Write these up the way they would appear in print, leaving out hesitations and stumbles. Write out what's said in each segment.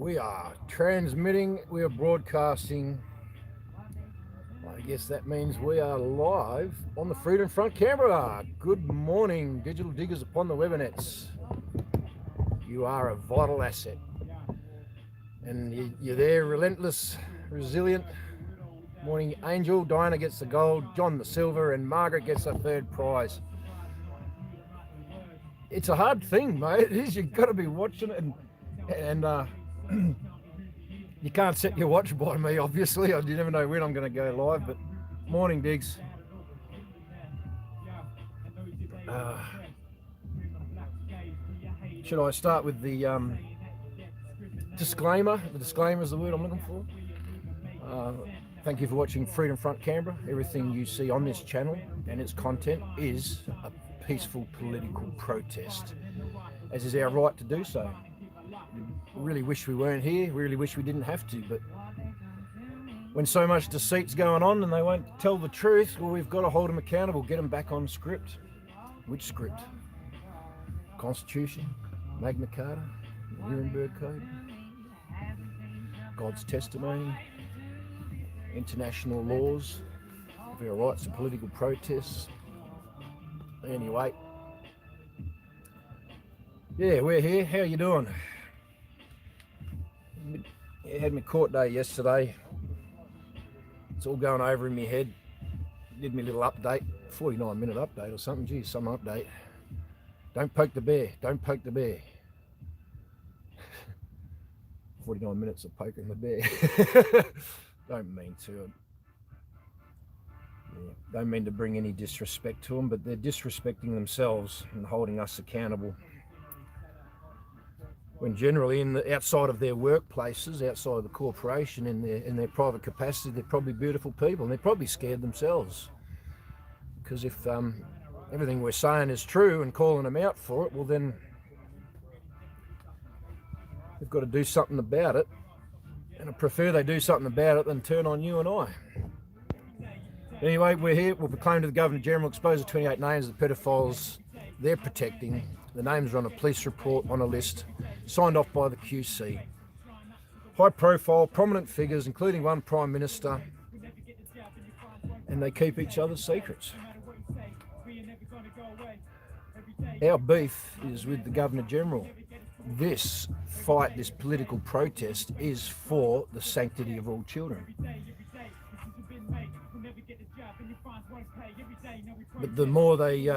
We are transmitting, we are broadcasting. I guess that means we are live on the Freedom Front Canberra. Good morning, digital diggers upon the webernets. You are a vital asset. And you're there, relentless, resilient. Morning Angel, Diana gets the gold, John the silver, and Margaret gets the third prize. It's a hard thing, mate. It is. You've got to be watching it, and you can't set your watch by me, obviously. You never know when I'm going to go live. But morning, Diggs. Should I start with the disclaimer? The disclaimer is the word I'm looking for. Thank you for watching Freedom Front Canberra. Everything you see on this channel and its content is a peaceful political protest, as is our right to do so. We really wish we weren't here. We really wish we didn't have to, but when so much deceit's going on and they won't tell the truth, well, we've got to hold them accountable, get them back on script. Which script? Constitution, Magna Carta, Nuremberg Code, God's testimony, international laws of our rights to political protests. Anyway, yeah, we're here. How you doing? I had my court day yesterday. It's all going over in my head. Did me little update, 49-minute update or something. Geez, some update. Don't poke the bear. Don't poke the bear. 49 minutes of poking the bear. Don't mean to. Yeah, don't mean to bring any disrespect to them, but they're disrespecting themselves and holding us accountable. When generally outside of their workplaces, outside of the corporation, in their private capacity, they're probably beautiful people and they're probably scared themselves. Because if everything we're saying is true and calling them out for it, well then they've got to do something about it. And I prefer they do something about it than turn on you and I. Anyway, we're here. We'll proclaim to the Governor-General, expose the 28 names of the pedophiles they're protecting. The names are on a police report on a list signed off by the QC. High profile, prominent figures, including one Prime Minister, and they keep each other's secrets. Our beef is with the Governor-General. This fight, this political protest, is for the sanctity of all children. But the more they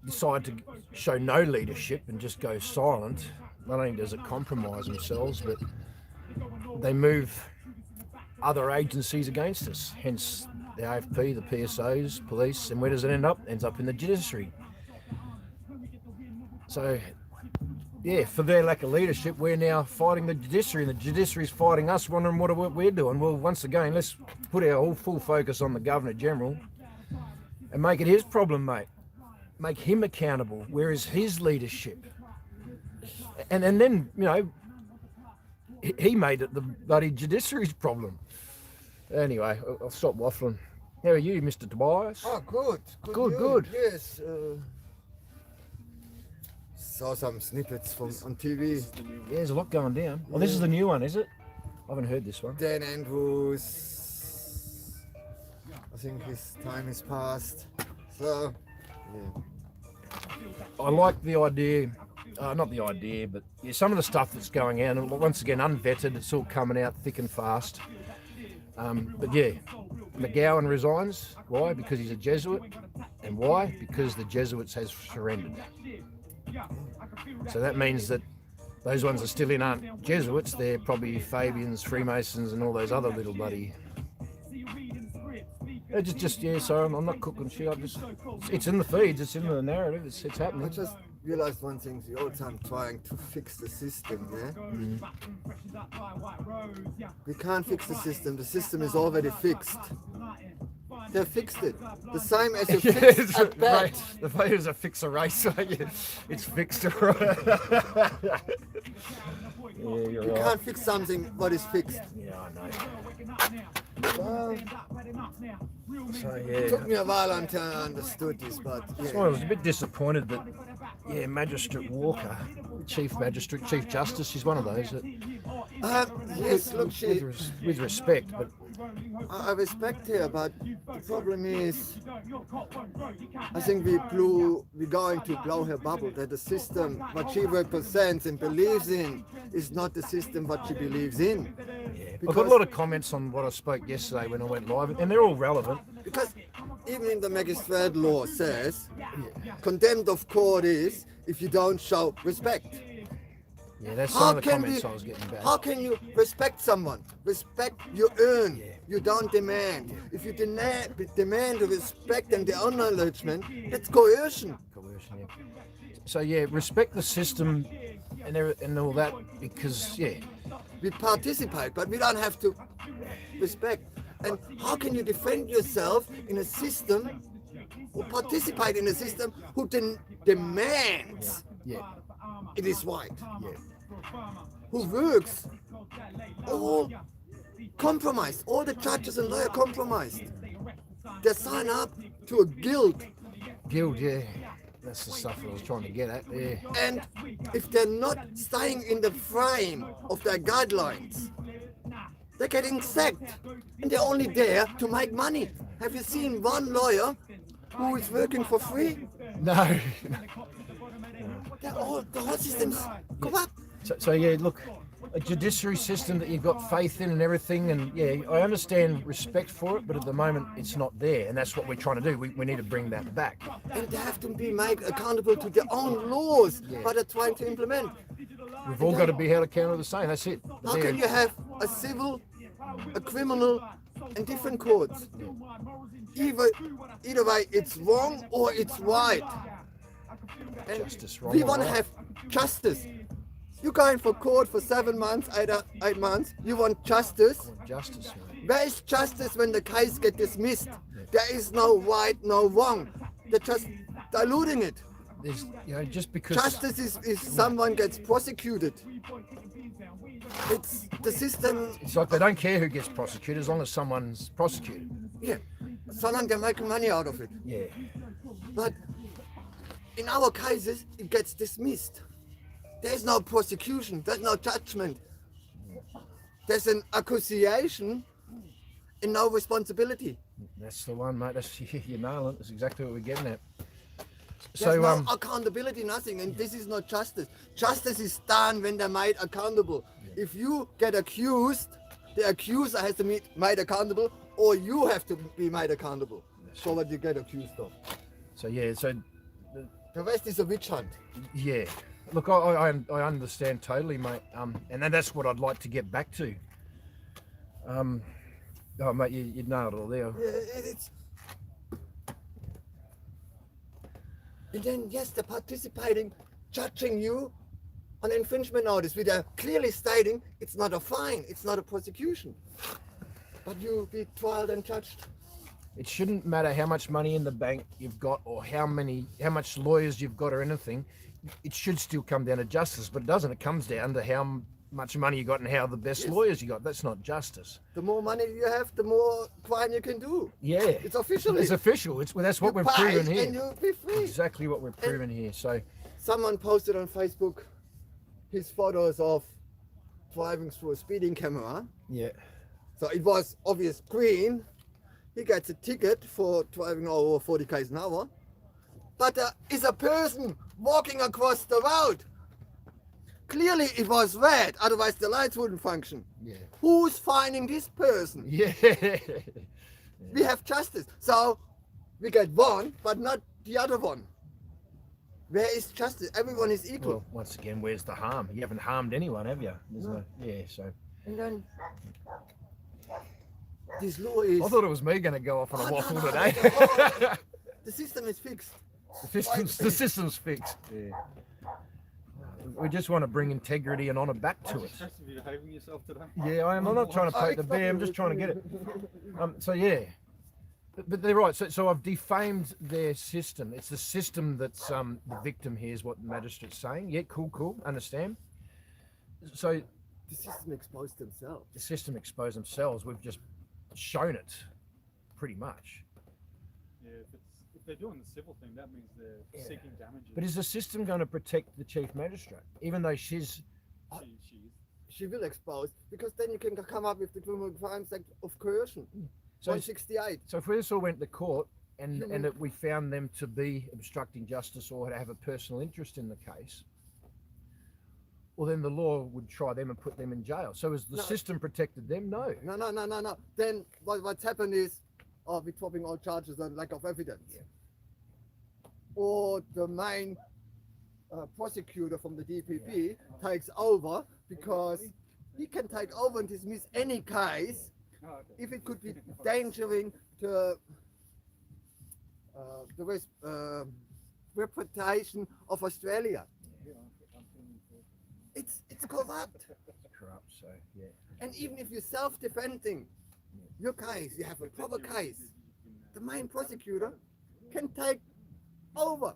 decide to show no leadership and just go silent, not only does it compromise themselves, but they move other agencies against us. Hence the AFP, the PSOs, police, and where does it end up? It ends up in the judiciary. So, yeah, for their lack of leadership, we're now fighting the judiciary, and the judiciary's fighting us, wondering what we're doing. Well, once again, let's put our all full focus on the Governor-General and make it his problem, mate. Make him accountable. Where is his leadership? And then, you know, he made it the bloody judiciary's problem. Anyway, I'll stop waffling. How are you, Mr. Tobias? Oh, good. Good. Yes. Saw some snippets on TV. Yeah, there's a lot going down. Oh, this is the new one, is it? I haven't heard this one. Dan Andrews. I think his time is past. So, yeah. I like the idea, not the idea, but yeah, some of the stuff that's going out, and once again, unvetted, it's all coming out thick and fast. But yeah, McGowan resigns. Why? Because he's a Jesuit. And why? Because the Jesuits has surrendered. So that means that those ones that still in aren't Jesuits, they're probably Fabians, Freemasons, and all those other little bloody... Yeah, sorry, I'm not cooking shit. It's in the feeds, it's in the narrative, it's happening. I just realized one thing, the old time trying to fix the system, yeah? We can't fix the system is already fixed. They fixed it. The same as you fixed at that. The way is a fix a race, it's fixed. Yeah, you can't fix something what is fixed. Yeah, I know. So, yeah. It took me a while until I understood this, but yeah. So I was a bit disappointed that, Magistrate Walker, Chief Magistrate, Chief Justice, she's one of those that Yes, look, with respect, but I respect her, but the problem is, I think we're going to blow her bubble. That the system, what she represents and believes in, is not the system what she believes in. I've got a lot of comments on what I spoke yesterday when I went live, and they're all relevant. Because even in the magistrate law says, contempt of court is if you don't show respect. Yeah, that's some of the comments I was getting back. How can you respect someone? Respect you earn, you don't demand. If you demand the respect and the acknowledgement, it's coercion. Coercion, yeah. So yeah, respect the system and all that, because we participate, but we don't have to respect. And how can you defend yourself in a system or participate in a system who demands it is right? Who works all compromised, all the judges and lawyers compromised. They sign up to a guild. Guild, yeah. That's the stuff I was trying to get at. Yeah. And if they're not staying in the frame of their guidelines, they're getting sacked. And they're only there to make money. Have you seen one lawyer who is working for free? No. The whole system's corrupt. So yeah, look, a judiciary system that you've got faith in and everything, and I understand respect for it, but at the moment it's not there, and that's what we're trying to do. We need to bring that back. And they have to be made accountable to their own laws, what they're trying to implement. We've all got to be held accountable the same. That's it. How can you have a civil, a criminal, and different courts? Either way, it's wrong or it's right. And justice, wrong we or want to right. have justice. You're going for court for 7 months, 8 months. You want justice. Justice, man. Where is justice when the case gets dismissed? There is no right, no wrong. They're just diluting it. There's, just because Justice is if someone gets prosecuted. It's the system. it's like they don't care who gets prosecuted as long as someone's prosecuted. Yeah, so long they're making money out of it. Yeah. But in our cases, it gets dismissed. There's no prosecution. There's no judgment. There's an accusation and no responsibility. That's the one, mate. That's you nail it. That's exactly what we're getting at. There's So no accountability, nothing, and this is not justice. Justice is done when they're made accountable. If you get accused, the accuser has to be made accountable, or you have to be made accountable for what you get accused of. so yeah, so The rest is a witch hunt. yeah. Look, I understand totally, mate. And then that's what I'd like to get back to. Oh, mate, you nailed it all there. It's... And then, yes, they're participating, judging you on infringement notice, with clearly stating it's not a fine, it's not a prosecution. But you'll be trialed and judged. It shouldn't matter how much money in the bank you've got or how much lawyers you've got or anything. It should still come down to justice, but it doesn't. It comes down to how much money you got and how the best lawyers you got. That's not justice. The more money you have, the more crime you can do. Yeah. It's official. It's official. That's what we're pay proving here. and you'll be free. Exactly what we're proving here. So Someone posted on Facebook his photos of driving through a speeding camera. yeah. So it was obvious green. He gets a ticket for driving over 40 km an hour. But there is a person walking across the road. Clearly it was red, otherwise the lights wouldn't function. Yeah. Who's finding this person? Yeah. We have justice. So we get one, but not the other one. Where is justice? Everyone is equal. Well, once again, where's the harm? You haven't harmed anyone, have you? So And then this law is... I thought it was me going to go off on a waffle today. The system is fixed. The system's fixed. Yeah. We just want to bring integrity and honour back to it. You're behaving yourself today. Yeah, I am. I'm not trying to poke the bear. I'm just trying to get it. So yeah, but they're right. So I've defamed their system. It's the system that's the victim here, is what the magistrate's saying. Yeah, cool. Understand. So The system exposed themselves. the system exposed themselves. We've just shown it, pretty much. Yeah, if they're doing the civil thing, that means they're seeking damages. But is the system going to protect the chief magistrate, even though she's she will expose, because then you can come up with the criminal crimes act of coercion. So, 168. so if this all went to court and Human- that we found them to be obstructing justice or to have a personal interest in the case, well, then the law would try them and put them in jail. So has the No. system protected them? No. No. Then what's happened is, we're dropping all charges on lack of evidence. Yeah. Or the main prosecutor from the DPP takes over, because he can take over and dismiss any case Oh, okay. if it could be endangering to the reputation of Australia. Yeah, I'm feeling for It's corrupt. It's corrupt. So yeah. And even if you're self-defending your case, you have a proper case, the main prosecutor can take over.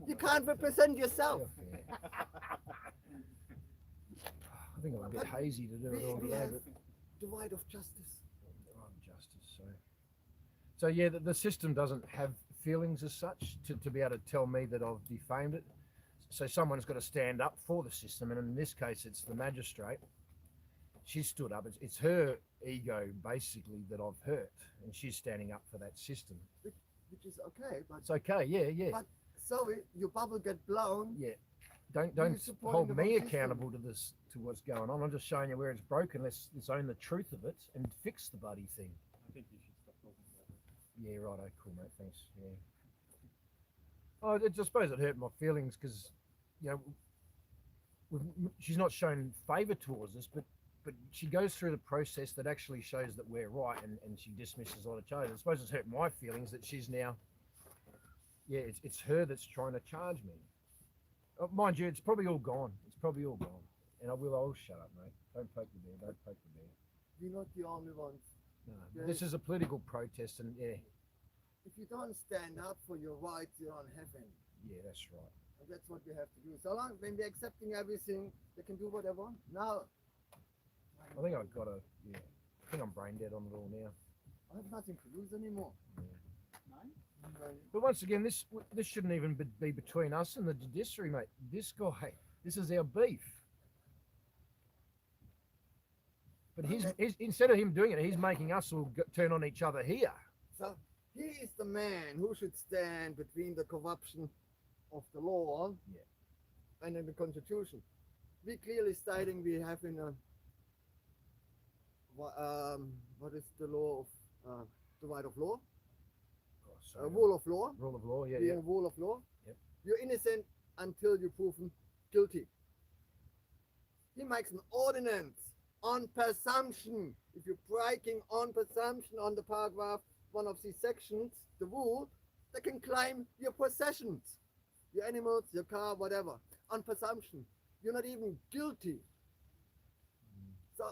You can't represent yourself. Yeah. I think I'm a bit hazy to do it all We today, have but the right of justice. justice. So yeah, the system doesn't have feelings as such to be able to tell me that I've defamed it. So someone's got to stand up for the system, and in this case, it's the magistrate. She stood up. It's her ego basically that I've hurt, and she's standing up for that system. Which is okay, but It's okay. Yeah. But sorry, your bubble get blown. Yeah. Don't supporting hold the me wrong system. accountable to this, to what's going on. I'm just showing you where it's broken. Let's own the truth of it and fix the bloody thing. I think you should stop talking about it. Yeah, righto, cool, mate. Thanks. Yeah. Oh, I suppose it hurt my feelings because, you know, she's not shown favour towards us, but she goes through the process that actually shows that we're right, and she dismisses a lot of charges. I suppose it's hurt my feelings that she's now, yeah, it's her that's trying to charge me. Mind you, it's probably all gone. It's probably all gone. And I'll shut up, mate. Don't poke the bear. Don't poke the bear. We're not the only ones. No, Yeah. this is a political protest, and yeah, If you don't stand up for your rights, you don't have any. yeah, that's right. And that's what we have to do. So long when we're accepting everything, they can do what they want. Now, I think I've got a, yeah, I think I'm brain dead on it all now. I have nothing to lose anymore. But once again, this shouldn't even be between us and the judiciary, mate. This guy, this is our beef. But he's instead of him doing it, he's making us all turn on each other here. So he is the man who should stand between the corruption of the law and in the constitution. We clearly stating we have in a what is the law of the right of law, Oh, sorry. rule of law. Rule of law, yeah, Being yeah. a rule of law. Yep. You're innocent until you're proven guilty. He makes an ordinance on presumption. If you're breaking on presumption on the paragraph one of these sections, the rule, they can claim your possessions, your animals, your car, whatever, on presumption. You're not even guilty. So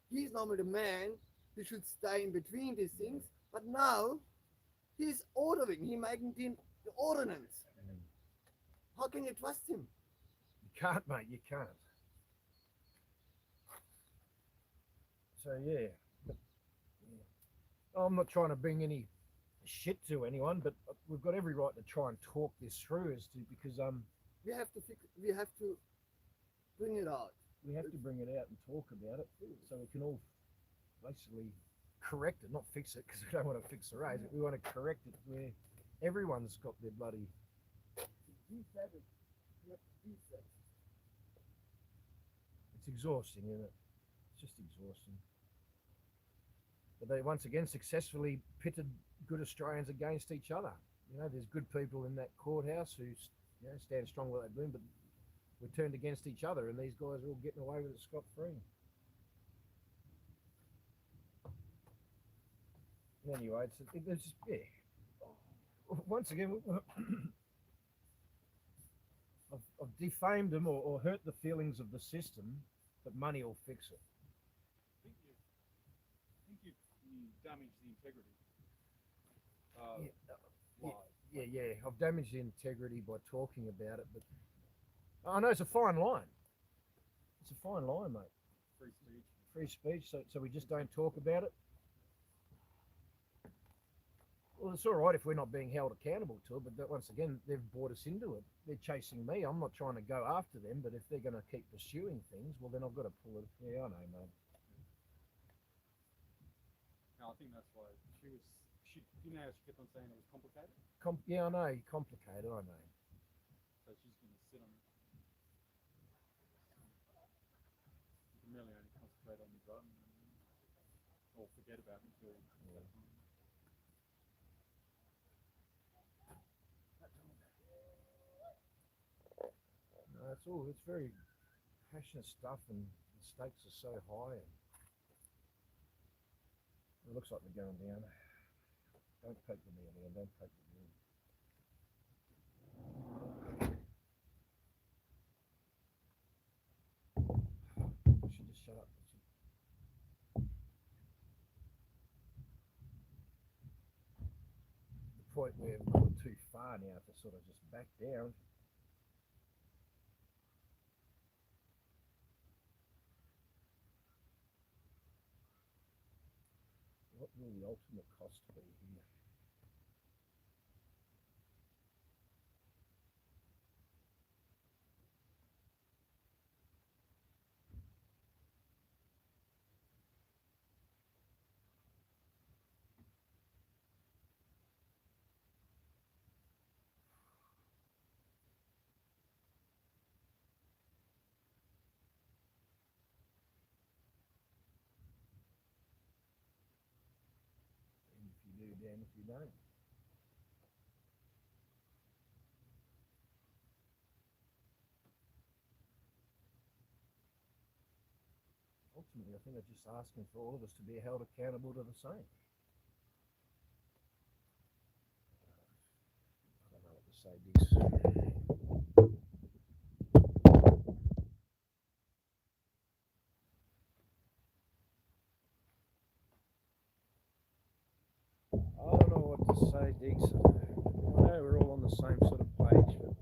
he's normally the man who should stay in between these things, but now he's ordering, he's making the ordinance. How can you trust him? You can't, mate. You can't. So yeah. But, yeah. I'm not trying to bring any shit to anyone, but we've got every right to try and talk this through, because We have to bring it out. we have to bring it out and talk about it, so we can all basically correct it, not fix it, because we don't want to fix the roads. We want to correct it where everyone's got their bloody. He said it. He said it. It's exhausting, isn't it? It's just exhausting. But they once again successfully pitted good Australians against each other. You know, there's good people in that courthouse who, you know, stand strong with what they're doing, but we're turned against each other, and these guys are all getting away with it scot-free. Anyway, it's just, yeah. Once again, I've defamed them or hurt the feelings of the system, but money will fix it. I think you damaged the integrity. Yeah. I've damaged the integrity by talking about it, but I know it's a fine line. It's a fine line, mate. Free speech. Free speech, so we just don't talk about it. Well, it's all right if we're not being held accountable to it, but that, once again, they've brought us into it. They're chasing me. I'm not trying to go after them, but if they're going to keep pursuing things, well, then I've got to pull it. Yeah, I know, mate. No, I think that's why she, you know how she kept on saying it was complicated? Yeah, I know. Complicated, I know. So she's going to sit on it. You can really only concentrate on your driving or forget about it until. Yeah. No, it's all. It's very passionate stuff, and the stakes are so high. And it looks like they're going down. Don't poke the knee, man. Don't poke the knee. She just shut up. The point where we've gone too far now to sort of just back down. What will the ultimate cost be here? And if you do, damn if you don't. Ultimately, I think they're just asking for all of us to be held accountable to the same. I don't know what to say, Dix. I don't know what to say, Dix. I know we're all on the same sort of page, but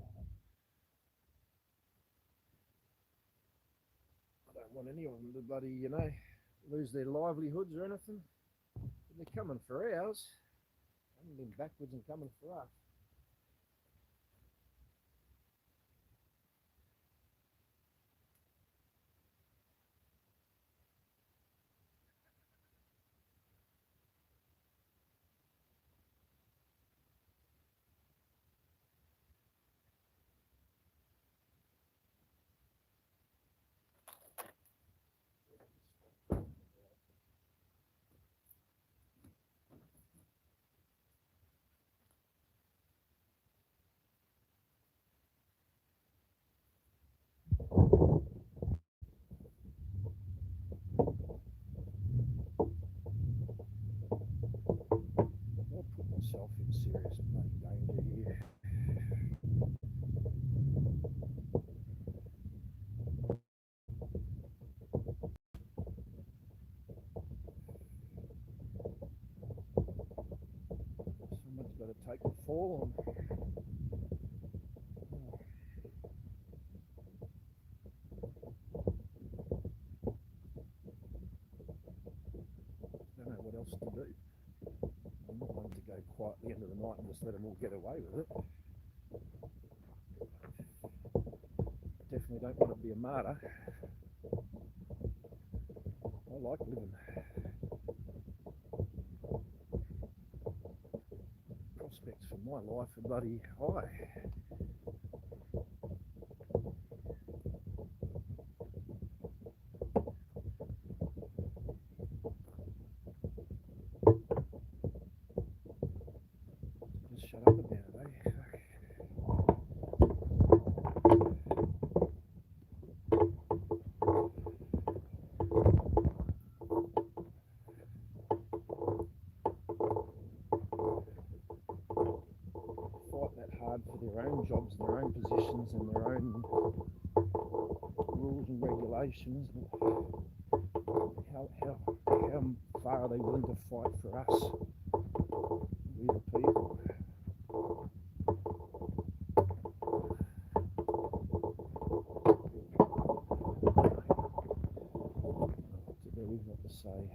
I don't want any of them to bloody, lose their livelihoods or anything. They're coming for ours. They haven't been backwards and coming for us. I'll put myself in serious bloody danger here. Someone's got to take the fall on. I don't know what else to do. I'm not one to go quietly into the night and just let them all get away with it. I definitely don't want to be a martyr. I like living. Prospects for my life are bloody high. Just shut up about it, eh? Fight that hard for their own jobs, their own positions, and their own rules and regulations. How far are they willing to fight for us, we the people? There is what to say.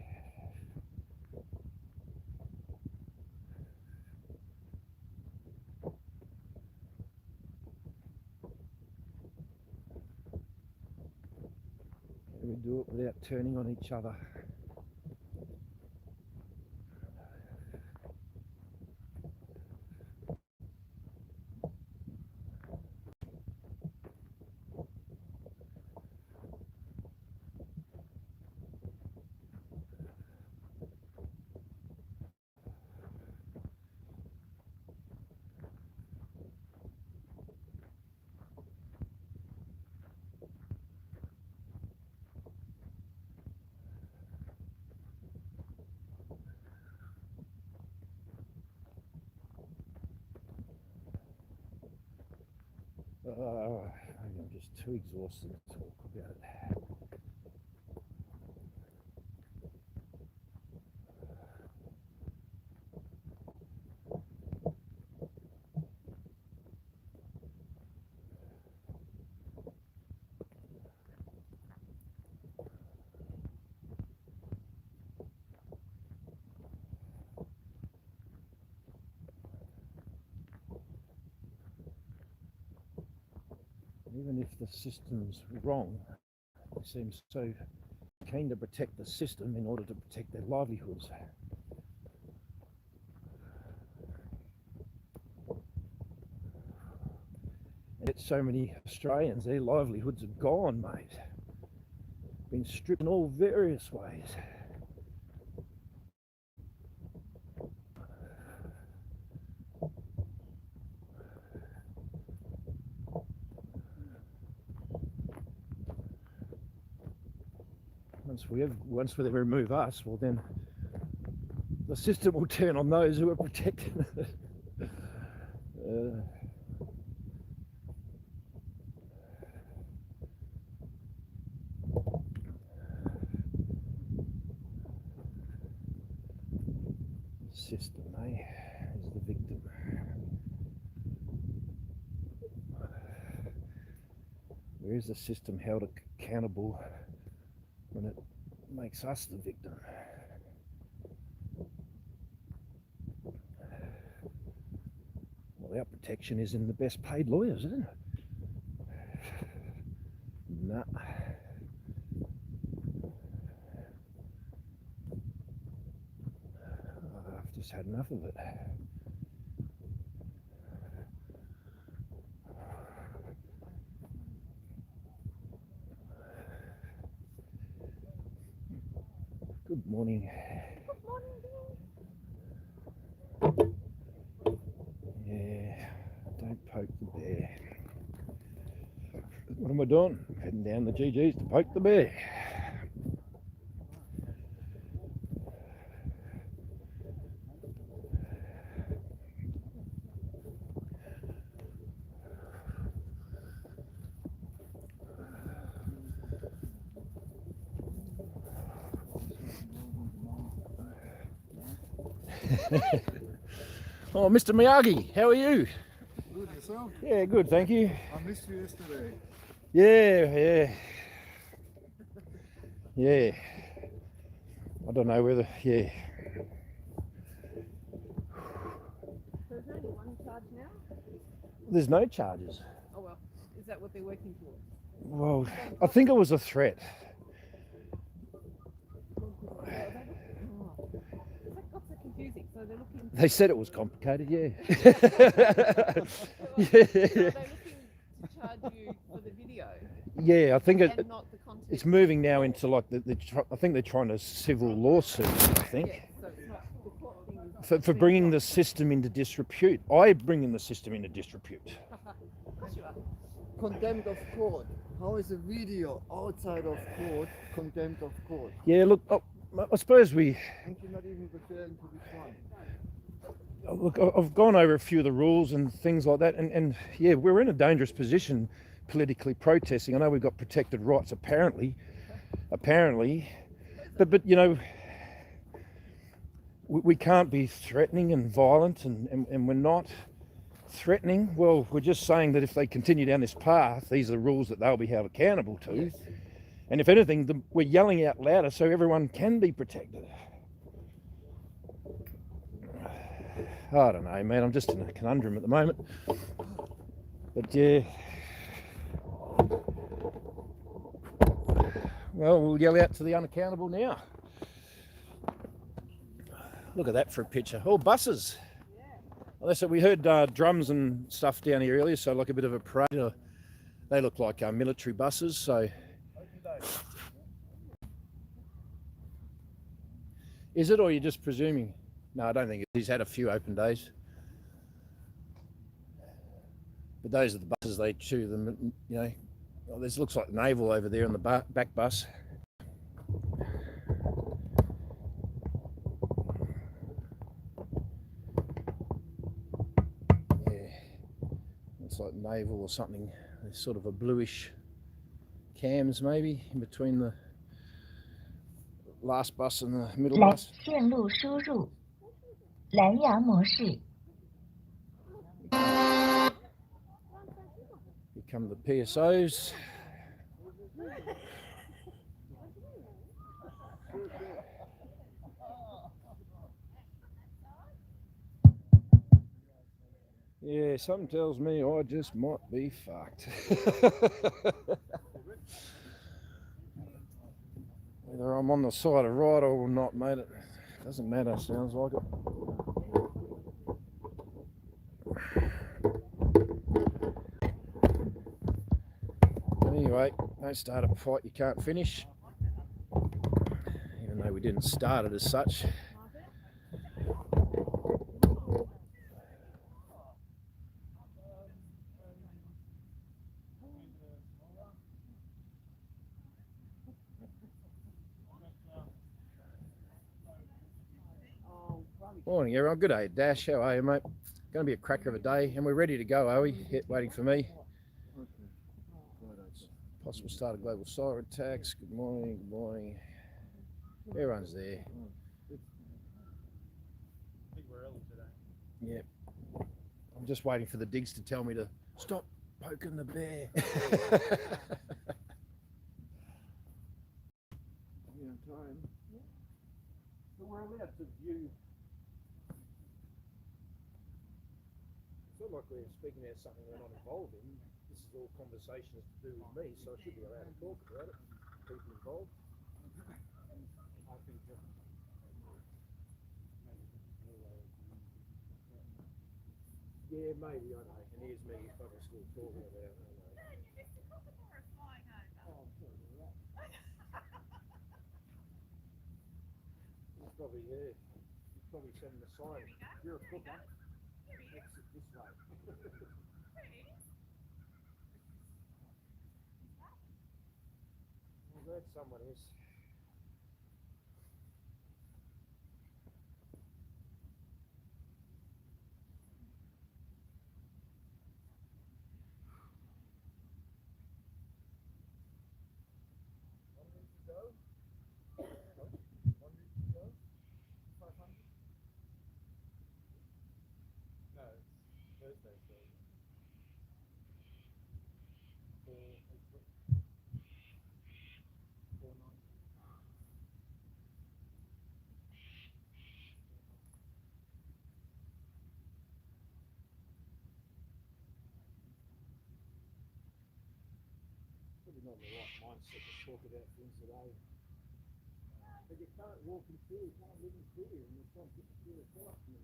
We do it without turning on each other. I'm just too exhausted to talk about it. Even if the system's wrong, they seem so keen to protect the system in order to protect their livelihoods. And yet so many Australians, their livelihoods are gone, mate. Been stripped in all various ways. Once they remove us, well then the system will turn on those who are protecting it. System, is the victim. Where is the system held accountable when it makes us the victim? Well, our protection is in the best paid lawyers, isn't it? Nah. I've just had enough of it. Good morning. Good morning. Yeah, don't poke the bear. What am I doing? Heading down the GGs to poke the bear. Oh, Mr. Miyagi, how are you? Good, yourself? Yeah, good, thank you. I missed you yesterday. Yeah. I don't know whether, So there's only one charge now? There's no charges. Oh well, is that what they're working towards? Well, I think it was a threat. That got so confusing. So they're looking. They said it was complicated, yeah. So they're looking to charge you for the video Yeah, I think and not the content. it's moving now into like, I think they're trying to civil lawsuit, I think. Yeah, so it's not the court thing. For bringing the system into disrepute. I bring in the system into disrepute. Of course you are. Contempt of court. How is a video outside of court contempt of court? Yeah, look, I suppose we... And you're not even referring to this one. Look, I've gone over a few of the rules and things like that, and yeah, we're in a dangerous position politically protesting. I know we've got protected rights, apparently, but you know, we can't be threatening and violent, and we're not threatening. Well, we're just saying that if they continue down this path, these are the rules that they'll be held accountable to. Yes. And if anything, we're yelling out louder so everyone can be protected. I don't know, man. I'm just in a conundrum at the moment. But yeah, Well, we'll yell out to the unaccountable now. Look at that for a picture. Oh, buses. Well, that's it. We heard drums and stuff down here earlier, so like a bit of a parade. They look like military buses, so... Is it, or are you just presuming? No, I don't think it is. He's had a few open days. But those are the buses, they chew them, you know. Well, this looks like naval over there on the back bus. Yeah, looks like naval or something. There's sort of a bluish cams maybe in between the last bus and the middle bus. 线路输入蓝牙模式。 Here come the PSOs. Yeah, something tells me I just might be fucked. Whether I'm on the side of right or not, mate, it doesn't matter, sounds like it. Anyway, don't start a fight you can't finish. Even though we didn't start it as such. Morning everyone, good day Dash, how are you mate? Going to be a cracker of a day and we're ready to go, are we? Waiting for me. Possible start of global cyber attacks. Good morning, good morning. Everyone's there. I think we're early today. Yep. I'm just waiting for the digs to tell me to stop poking the bear. So we're allowed to view. It's not like we're speaking about something we're not involved in. This is all conversations to do with me, so I should be allowed to talk about it. People involved. I think yeah, maybe, I know. And here's me fucking still talking about it. He's probably here. He's probably sending a sign. You're a cooker. Exit this way. I'm glad someone is. No, it's Thursday, so. Probably not in the right mindset to talk about things today. But you can't walk in fear, you can't live in fear, and you're trying to put fear across from you.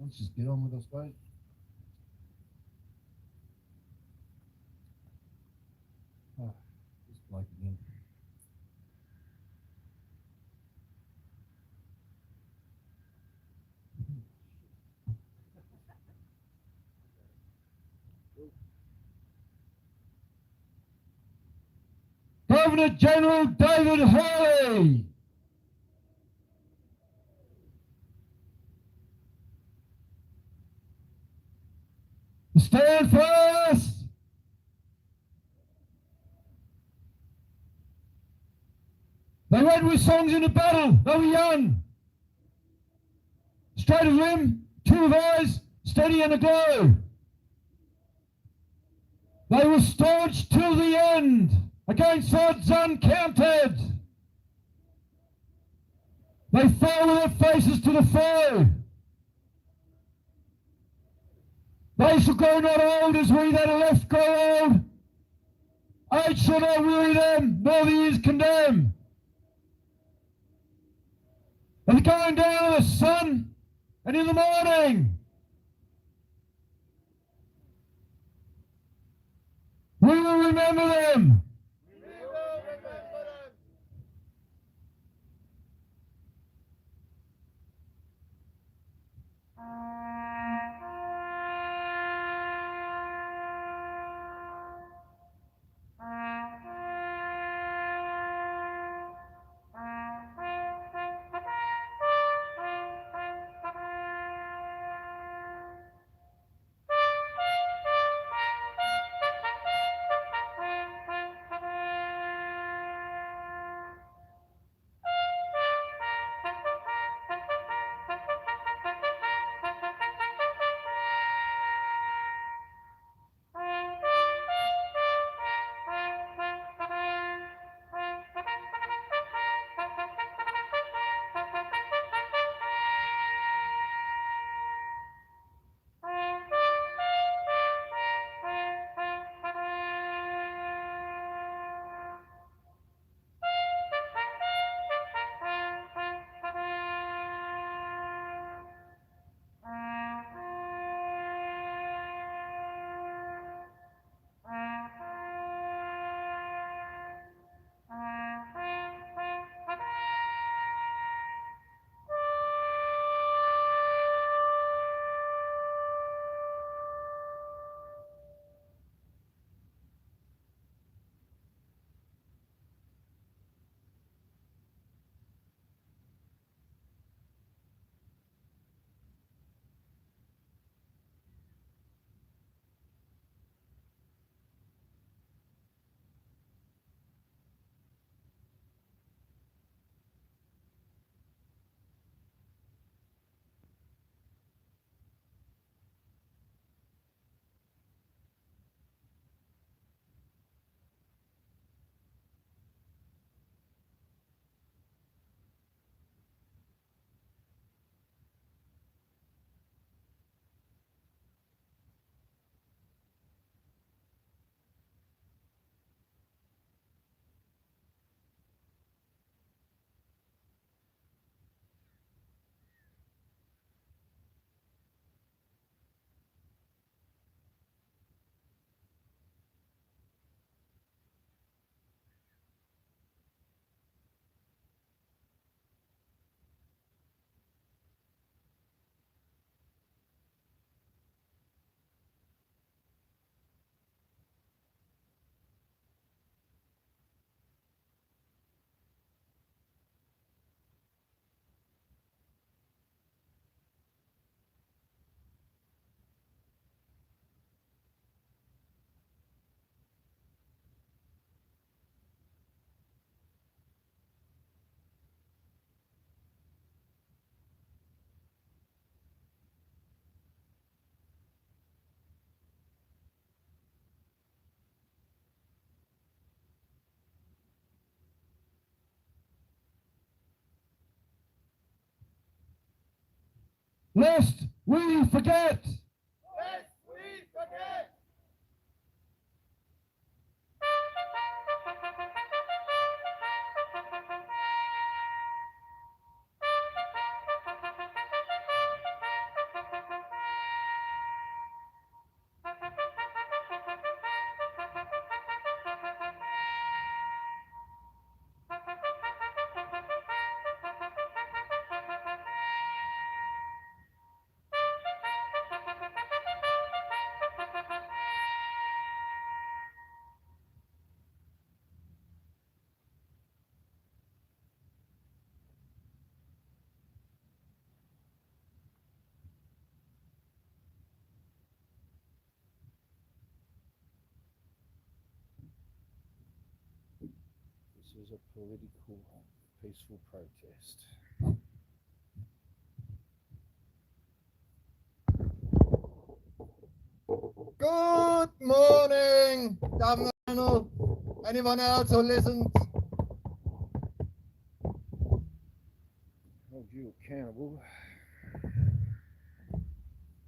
Let's just get on with us, mate. Oh, this bloke again. Governor General David Hurley. Stand fast. They went with songs in a battle. They were young. Straight of limb, two of eyes, steady and aglow. They were staunch till the end, against odds uncounted. They fell with their faces to the foe. They shall grow not old as we that are left grow old. Age shall not weary them, nor the years condemn. And the going down of the sun, and in the morning, we will remember them. Lest we forget. This was a political, peaceful protest. Good morning, Governor General. Anyone else who listens? Hold you accountable.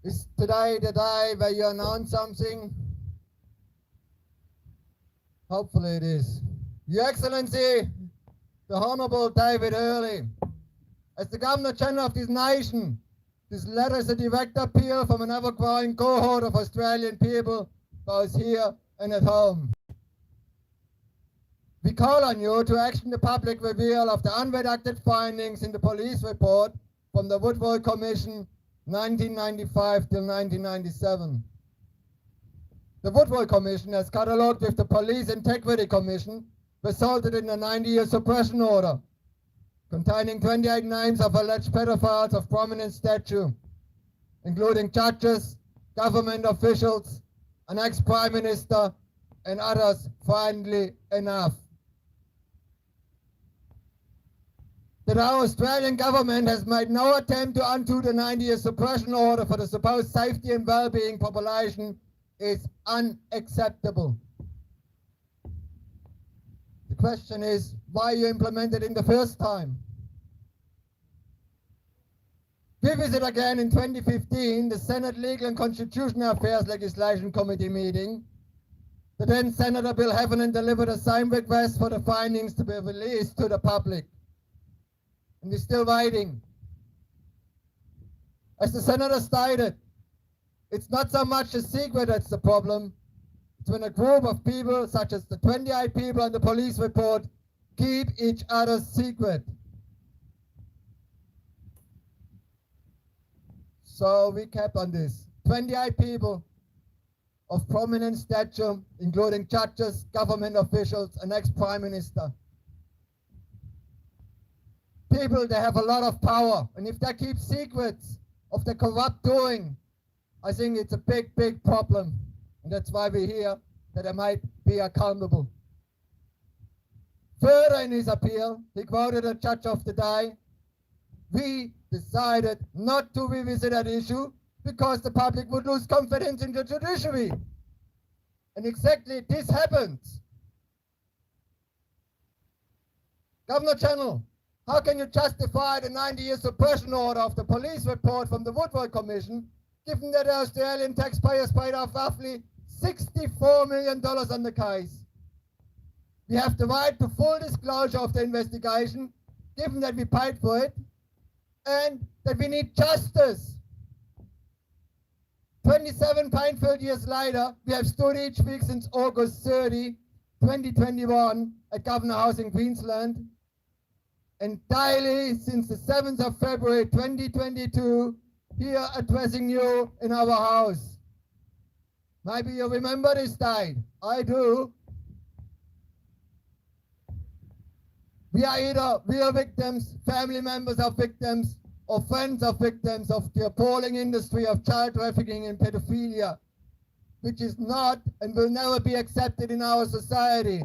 Is today the day where you announce something? Hopefully it is. Your Excellency, the Honourable David Hurley, as the Governor General of this nation, this letter is a direct appeal from an ever-growing cohort of Australian people, both here and at home. We call on you to action the public reveal of the unredacted findings in the police report from the Woodward Commission 1995 till 1997. The Woodward Commission, as catalogued with the Police Integrity Commission, resulted in a 90-year suppression order containing 28 names of alleged pedophiles of prominent stature, including judges, government officials, an ex-prime minister, and others, finally enough. That our Australian government has made no attempt to undo the 90-year suppression order for the supposed safety and well-being population is unacceptable. The question is, why you implemented it in the first time? We visit again in 2015 the Senate Legal and Constitutional Affairs Legislation Committee meeting. The then Senator Bill Heffernan delivered a same request for the findings to be released to the public. And we're still waiting. As the Senator stated, it's not so much a secret that's the problem. It's when a group of people, such as the 28 people on the police report, keep each other's secret. So we kept on this. 28 people of prominent stature, including judges, government officials, and ex-prime minister. People, they have a lot of power, and if they keep secrets of the corrupt doing, I think it's a big, big problem. And that's why we're here, that they might be accountable. Further in his appeal, he quoted a judge of the day, "We decided not to revisit that issue because the public would lose confidence in the judiciary." And exactly this happens. Governor General, how can you justify the 90-year suppression order of the police report from the Woodward Commission, given that the Australian taxpayers paid off roughly $64 million on the case? We have the right to full disclosure of the investigation, given that we paid for it, and that we need justice. 27 painful years later, we have stood each week since August 30, 2021 at Governor House in Queensland, and daily since the 7th of February 2022 here addressing you in our house. Maybe you remember this day. I do. We are either real victims, family members of victims, or friends of victims of the appalling industry of child trafficking and pedophilia, which is not and will never be accepted in our society.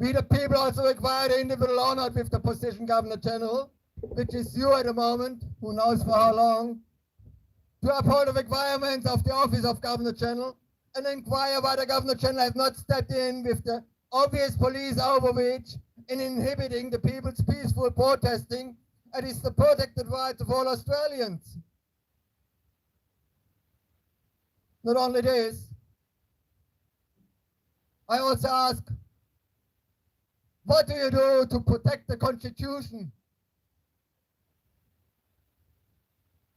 We the people also require the individual honored with the position Governor General, which is you at the moment, who knows for how long, to uphold the requirements of the office of Governor General and inquire why the Governor General has not stepped in with the obvious police overreach in inhibiting the people's peaceful protesting, and is the protected rights of all Australians. Not only this, I also ask, what do you do to protect the Constitution?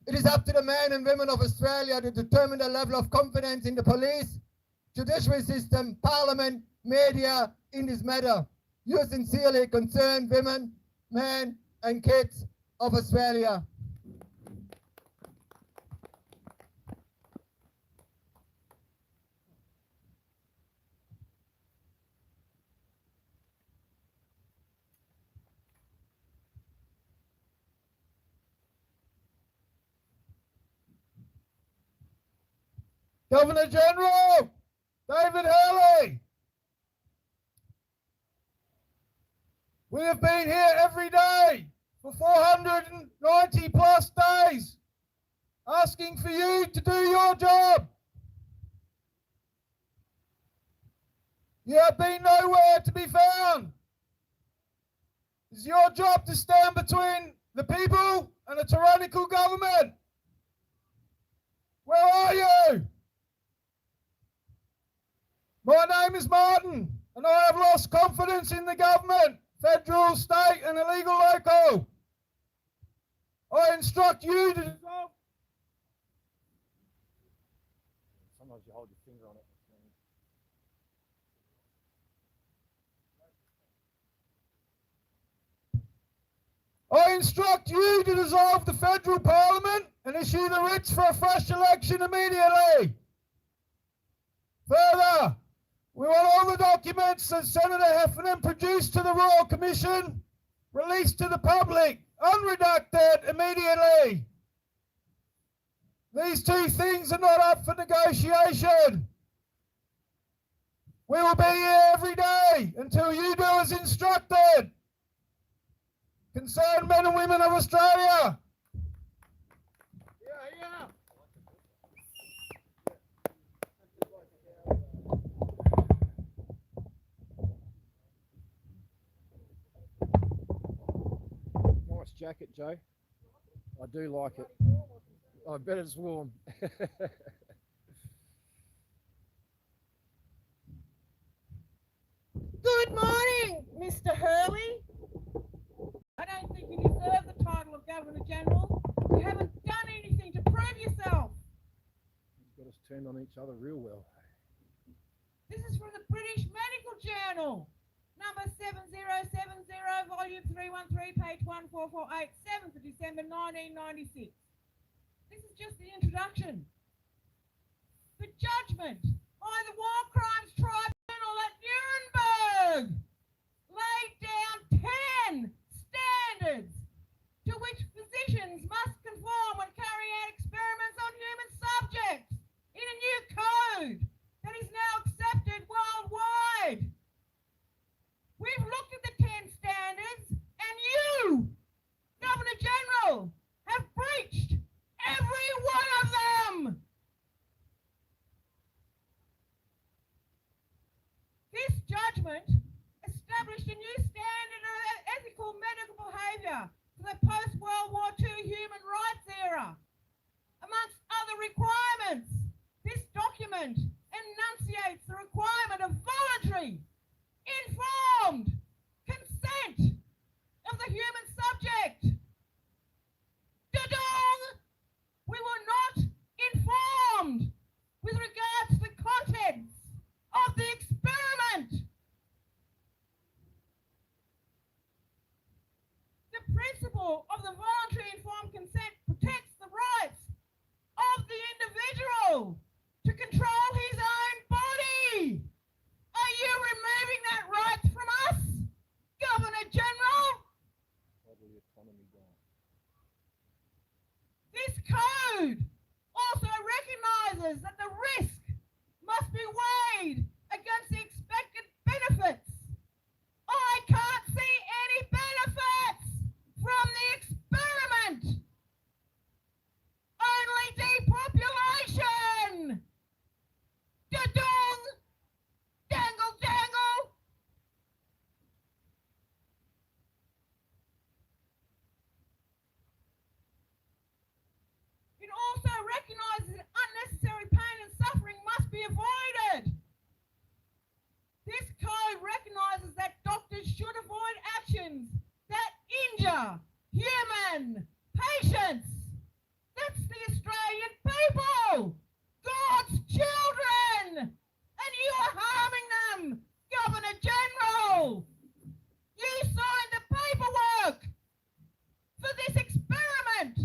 It is up to the men and women of Australia to determine the level of confidence in the police, judiciary system, parliament, media in this matter. You sincerely concerned women, men, and kids of Australia. Governor General David Hurley, we have been here every day for 490 plus days asking for you to do your job. You have been nowhere to be found. It's your job to stand between the people and a tyrannical government. Where are you? My name is Martin, and I have lost confidence in the government, federal, state, and illegal local. I instruct you to dissolve. Sometimes you hold your finger on it. I instruct you to dissolve the federal parliament and issue the writs for a fresh election immediately. Further, we want all the documents that Senator Heffernan produced to the Royal Commission released to the public, unredacted, immediately. These two things are not up for negotiation. We will be here every day until you do as instructed. Concerned men and women of Australia. Nice jacket, Joe. I do like it. I bet it's warm. Good morning, Mr. Hurley. I don't think you deserve the title of Governor General. You haven't done anything to prove yourself. He's got us turned on each other real well. This is from the British Medical Journal, number 7070, volume 313, page 14487 for December 1996. This is just the introduction. The judgment by the War Crimes Tribunal at Nuremberg laid down 10 standards to which physicians must conform when carrying out experiments on human subjects in a new code that is now accepted worldwide. We've looked at the 10 standards, and you, Governor General, have breached every one of them. This judgment established a new standard of ethical medical behaviour for the post-World War II human rights era. Amongst other requirements, this document enunciates the requirement of voluntary, informed consent of the human subject. Da-dong! We were not informed with regards to the contents of the experiment. The principle of the voluntary informed consent protects the rights of the individual to control his own body. Are you removing that right from us, Governor General? Bodily autonomy gone. This code also recognises that the risk must be weighed against the expected benefits. I can't see any benefits from the experiment. Only depopulation. Da-dong! Dangle, dangle! It also recognises that unnecessary pain and suffering must be avoided. This code recognises that doctors should avoid actions that injure human patients. That's the Australian people, God's children, and you are harming them, Governor General. You signed the paperwork for this experiment.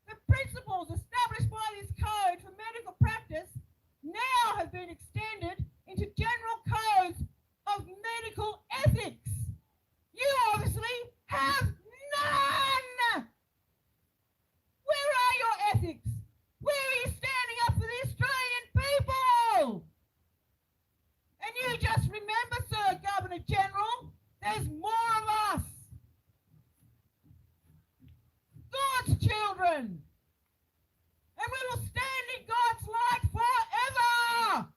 The principles established by this code for medical practice now have been extended into general codes of medical ethics. You obviously have none. Where are your ethics? Where are you standing up for the Australian people? And you just remember, Sir Governor General, there's more of us. God's children. And we will stand in God's light forever.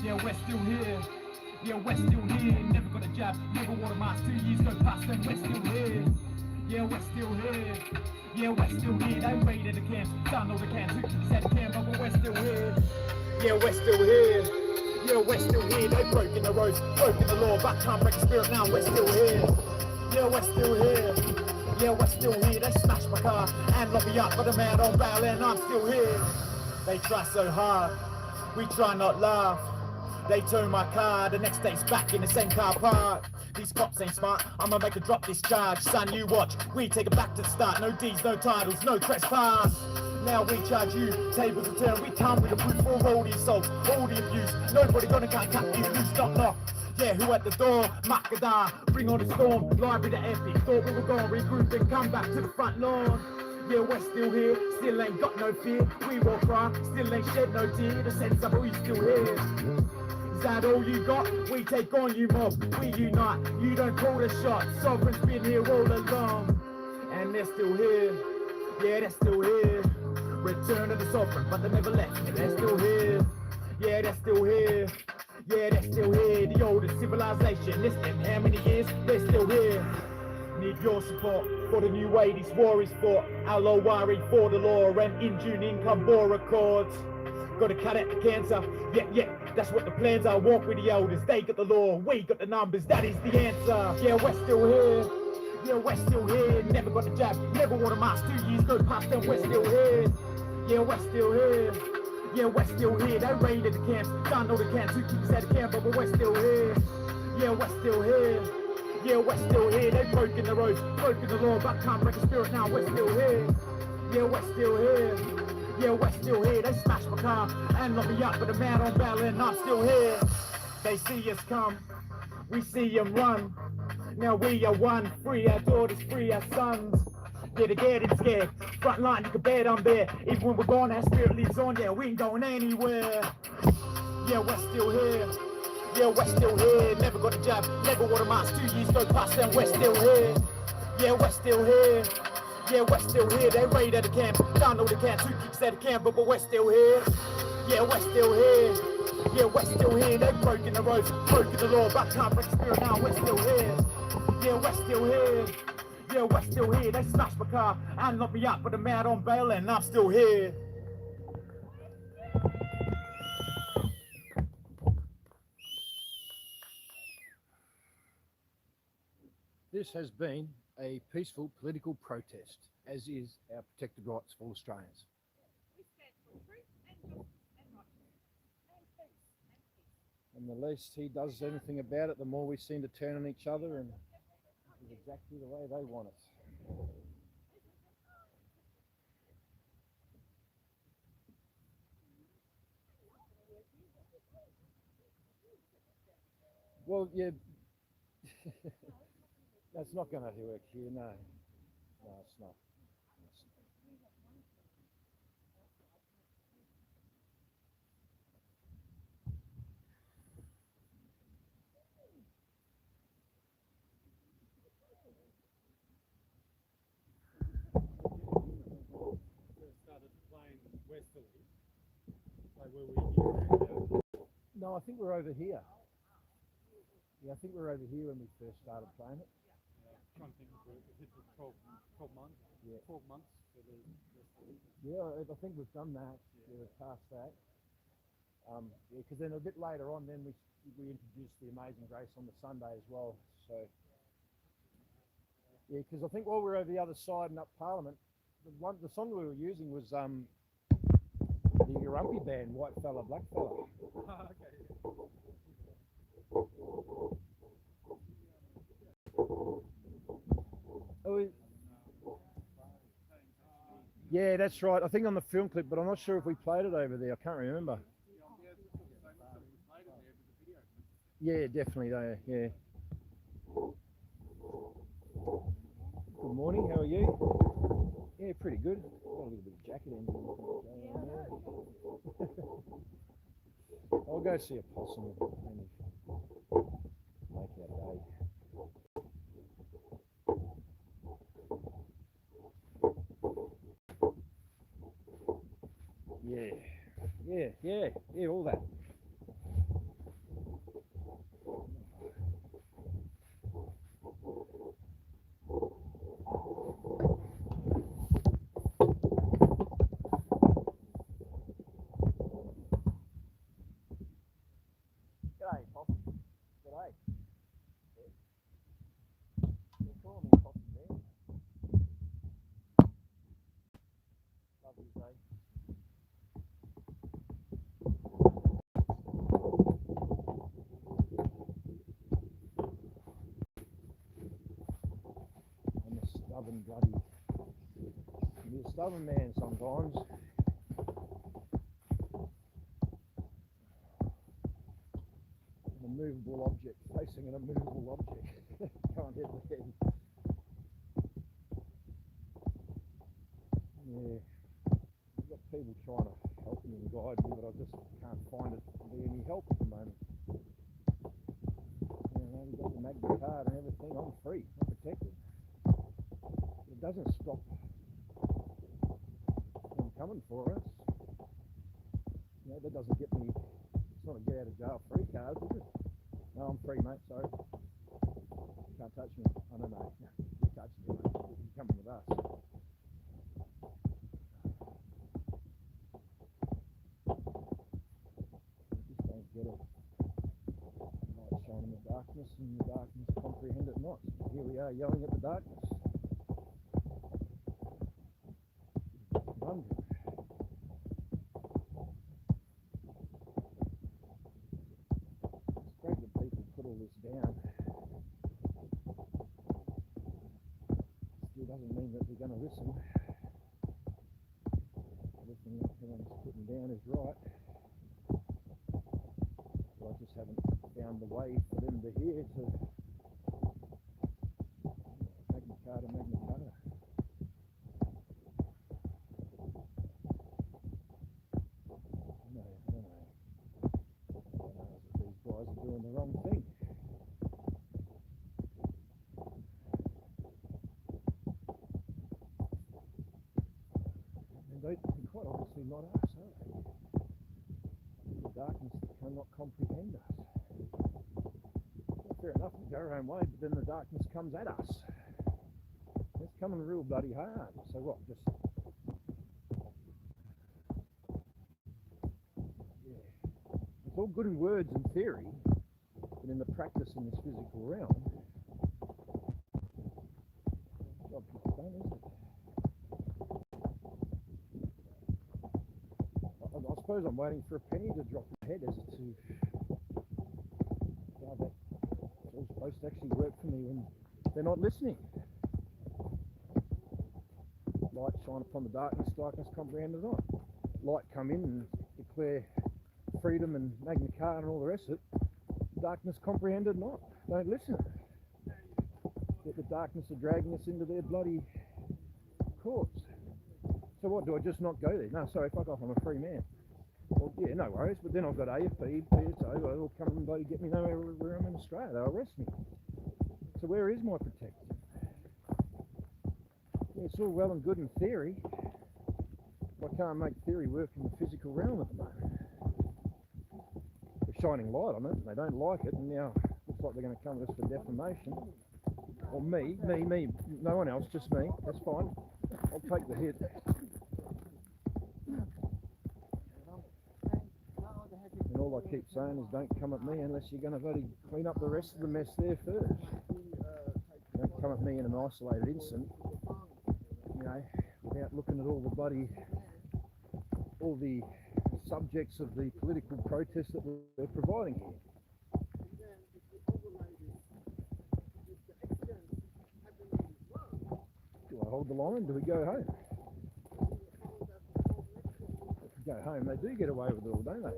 Yeah, we're still here. Yeah, we're still here. Never got a jab, never wore a mask. 2 years go past and we're still here. Yeah, we're still here. Yeah, we're still here. They raided the camps, done all the camps. Who said the camp, but we're still here. Yeah, we're still here. Yeah, we're still here. They broken the roads, broken the law, but can't break the spirit now. We're still here. Yeah, we're still here. Yeah, we're still here. They smashed my car and locked me up, but I'm out on bail and I'm still here. They try so hard, we try not laugh. They tow my car, the next day's back in the same car park. These cops ain't smart, I'ma make a drop this charge. Son, you watch, we take it back to the start. No D's, no titles, no trespass. Now we charge you, tables are turned. We come with a proof for all the assaults, all the abuse. Nobody gonna cut you loose, knock knock. Yeah, who at the door? Makadar, bring on the storm. Library to epic, thought we were gonna regroup and come back to the front lawn. Yeah, we're still here, still ain't got no fear. We will cry, still ain't shed no tear. The sense of we still here. Is that all you got? We take on you mob, we unite. You don't call the shots, sovereign's been here all along. And they're still here, yeah, they're still here. Return of the sovereign, but they never left, and they're still here. Yeah, they're still here. Yeah, they're still here. The oldest civilization, listen, how many years? They're still here. Need your support for the new way this war is fought. Al-Awari for the law and in June income bore accords. Gotta cut out the cancer, yeah, that's what the plans are. Walk with the elders, they got the law, we got the numbers, that is the answer. Yeah, we're still here, yeah, we're still here. Never got the jab, never wore a mask. 2 years go past and we're still here. Yeah, we're still here, yeah, we're still here. They raided the camps, done all the camps. Who keeps at the camp, but we're still here. Yeah, we're still here. Yeah, we're still here. They've broken the roads, broken the law, but can't break the spirit now. We're still here. Yeah, we're still here. Yeah, we're still here. They smashed my car and locked me up, but I'm out on bail and I'm still here. They see us come, we see them run. Now we are one, free our daughters, free our sons. Yeah, they're getting scared. Front line, you can bet I'm there. Even when we're gone, our spirit lives on. Yeah, we ain't going anywhere. Yeah, we're still here. Yeah, we're still here. Never got a jab, never wore a mask. 2 years go past and we're still here. Yeah, we're still here. Yeah, we're still here. They raided the camp, done all the camps. Who keeps at the camp, but we're still here. Yeah, we're still here. Yeah, we're still here. They've broken the roads, broken the law, but can't break the spirit now. We're still here. Yeah, we're still here. Yeah, we're still here. They smashed my car and locked me up, but I'm out on bail and I'm still here. This has been a peaceful political protest, as is our protected rights for Australians. We stand for truth and justice and righteousness and peace. And the less he does anything about it, the more we seem to turn on each other, and it's exactly the way they want it. Well, yeah, that's not going to work here, no. No, it's not. It's not. First started playing westerly. Like where we No, I think we're over here. Yeah, I think we're over here when we first started playing it. trying to think of it. Is it 12 months? Yeah. 12 months for the westerly. Yeah, I think we've done that. Yeah, we're past that. Yeah, because then a bit later on, then we introduced the Amazing Grace on the Sunday as well. So yeah, because I think while we were over the other side and up Parliament, the song we were using was the Yurrumpy band, White Fella, Black Fella. Okay. Oh, Yeah, that's right. I think on the film clip, but I'm not sure if we played it over there. I can't remember. Yeah, definitely. Yeah. Good morning. How are you? Yeah, pretty good. Got a little bit of jacket envy going on there. I'll go see a possum and make that a day. Yeah, all that. G'day, possum. G'day. They're calling me possum there. Love you, day. I'm a stubborn bloody. You're a stubborn man sometimes. An immovable object, facing an immovable object. Can't hit the head. Yeah. I've got people trying to help me and guide me, but I just can't find it to be any help at the moment. You know, we've got the Magna Carta and everything. I'm free, I'm protected. It doesn't stop them coming for us. You know, that doesn't get me, it's not a get out of jail free card, is it? No, I'm free, mate, sorry. You can't touch me. I don't know. You touch me, mate. You're coming with us. I just don't get it. Light shine in the darkness, and the darkness comprehend it not. Here we are yelling at the darkness. Conundrum. It's great that people put all this down. Still doesn't mean that they're going to listen. Everything that everyone's putting down is right. But I just haven't found the way for them to hear to Magna Carta, Magna Carta. I don't know if these guys are doing the wrong thing. And they're quite obviously not us, are they? The darkness that cannot comprehend us. Well, fair enough, we go our own way, but then the darkness comes at us. It's coming real bloody hard. So what, just... It's all good in words and theory, but in the practice in this physical realm, job is done, isn't it? I suppose I'm waiting for a penny to drop my head as to how that's all supposed to actually work for me when they're not listening. Light shine upon the darkness, darkness comprehend it not. Light come in and declare freedom and Magna Carta and all the rest of it. Darkness comprehended not. Don't listen. Yet the darkness are dragging us into their bloody courts. So what, do I just not go there? No, sorry, fuck off, I'm a free man. Well, yeah, no worries, but then I've got AFP, PSO, they'll come and bloody get me nowhere where I'm in Australia. They'll arrest me. So where is my protection? Yeah, it's all well and good in theory, but I can't make theory work in the physical realm at the moment. They're shining light on it, and they don't like it, and now looks like they're going to come at us for defamation. Or me, no one else, just me. That's fine. I'll take the hit. And all I keep saying is don't come at me unless you're going to bloody clean up the rest of the mess there first. Don't come at me in an isolated instant, you know, without looking at all the subjects of the political protest that we're providing here. Do I hold the line? Do we go home? go home, they do get away with it all, don't they?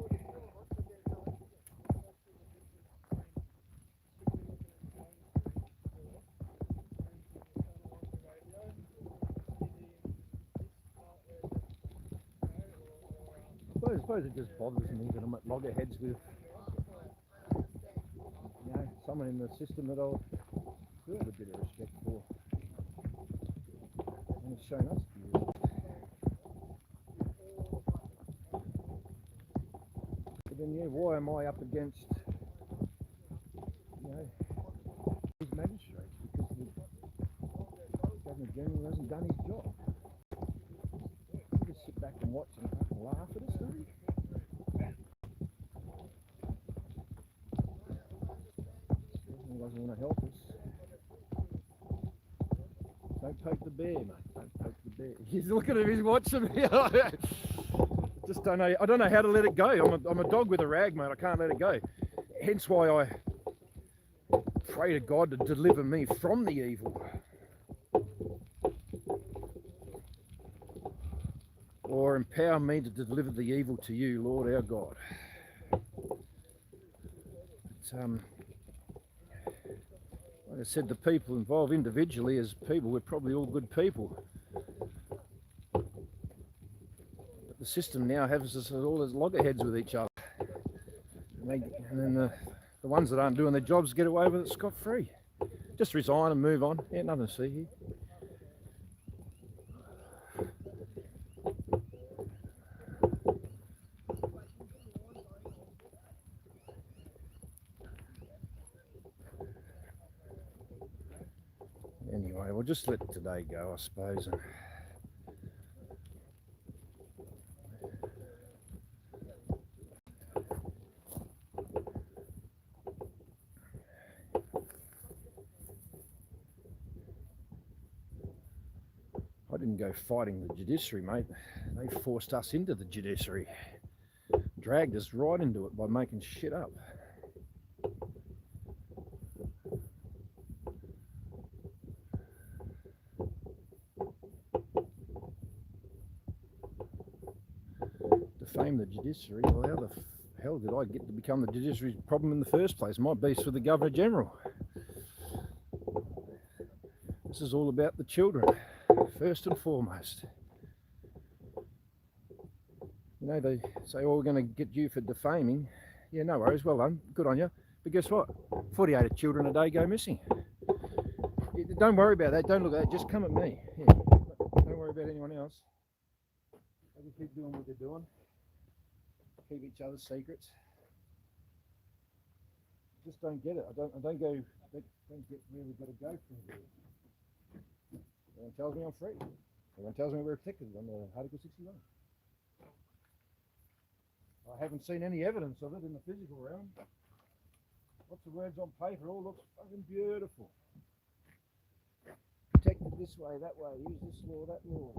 I suppose it just bothers me that I'm at loggerheads with, you know, someone in the system that I'll do have a bit of respect for. And it's shown us to be real. But then, yeah, why am I up against, you know, these magistrates? Because the Governor General hasn't done his job. You just sit back and watch and fucking laugh at us, don't you? He doesn't want to help us. Don't poke the bear, mate. Don't poke the bear. He's looking at him, he's watching me. Just don't know. I don't know how to let it go. I'm a dog with a rag, mate. I can't let it go. Hence why I pray to God to deliver me from the evil. Or empower me to deliver the evil to you, Lord our God. But, like I said, the people involved individually as people, we're probably all good people. But the system now has us all as loggerheads with each other. And then the ones that aren't doing their jobs get away with it scot-free. Just resign and move on. Yeah, nothing to see here. Anyway, we'll just let today go, I suppose. And I didn't go fighting the judiciary, mate. They forced us into the judiciary. Dragged us right into it by making shit up. Defame the judiciary. Well, how the hell did I get to become the judiciary's problem in the first place? My beef's with the Governor General. This is all about the children, first and foremost. You know, they say, oh, we're going to get you for defaming. Yeah, no worries, well done, good on you. But guess what? 48 children a day go missing. Don't worry about that, don't look at that, just come at me. Yeah. Don't worry about anyone else. They just keep doing what they're doing. Keep each other's secrets. Just don't get it. I don't get where we've got to go from here. Everyone tells me I'm free. Everyone tells me we're protected under Article 61. I haven't seen any evidence of it in the physical realm. Lots of words on paper, all looks fucking beautiful. Protected this way, that way, use this law, that law.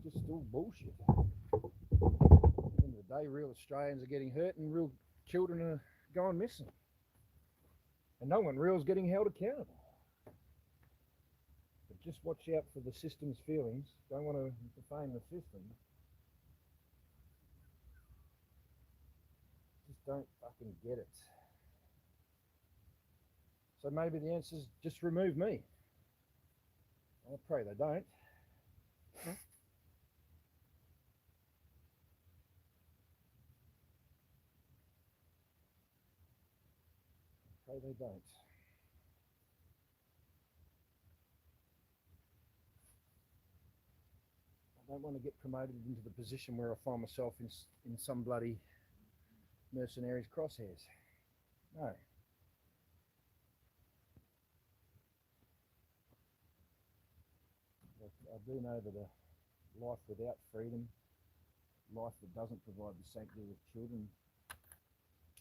Yeah, just all bullshit. At the end of the day, real Australians are getting hurt and real children are going missing. And no one real is getting held accountable. But just watch out for the system's feelings. Don't want to defame the system. Just don't fucking get it. So maybe the answer is just remove me. I pray they don't. Pray they don't. I don't want to get promoted into the position where I find myself in some bloody mercenaries' crosshairs. No. I do know that a life without freedom, life that doesn't provide the sanctity of children,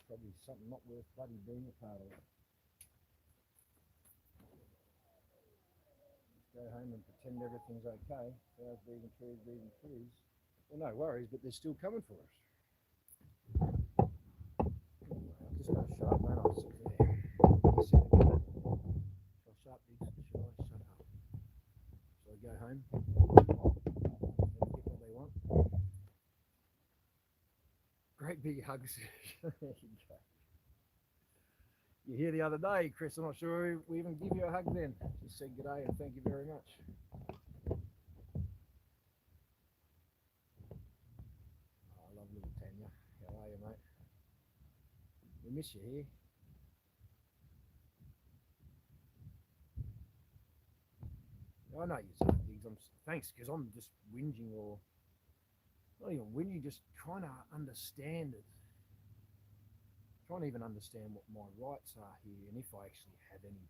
probably something not worth bloody being a part of. Just go home and pretend everything's okay. Flowers, bees and trees, bees and trees. Well, no worries, but they're still coming for us. I'm just going to shut up, man. I'll sit there. Shall I shut up, Diggs? Shall I shut up? Shall I go home? Let them get what they want? great big hugs. There you go. You're here the other day, Chris. I'm not sure we even give you a hug then. Just said good day and thank you very much. Oh, I love little Tanya. How are you, mate? We miss you here. I know you say things. Thanks, because I'm just whinging, or not even whinging, just trying to understand it. Trying to even understand what my rights are here, and if I actually have any.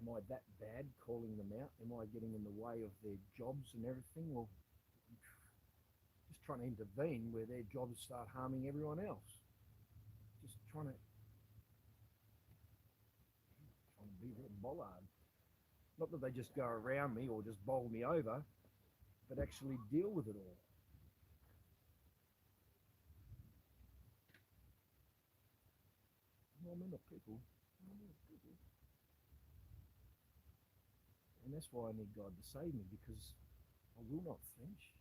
Am I that bad calling them out? Am I getting in the way of their jobs and everything? Or just trying to intervene where their jobs start harming everyone else? Just trying to be a bit bollard. Not that they just go around me or just bowl me over, but actually deal with it all. Men are people. And that's why I need God to save me, because I will not flinch.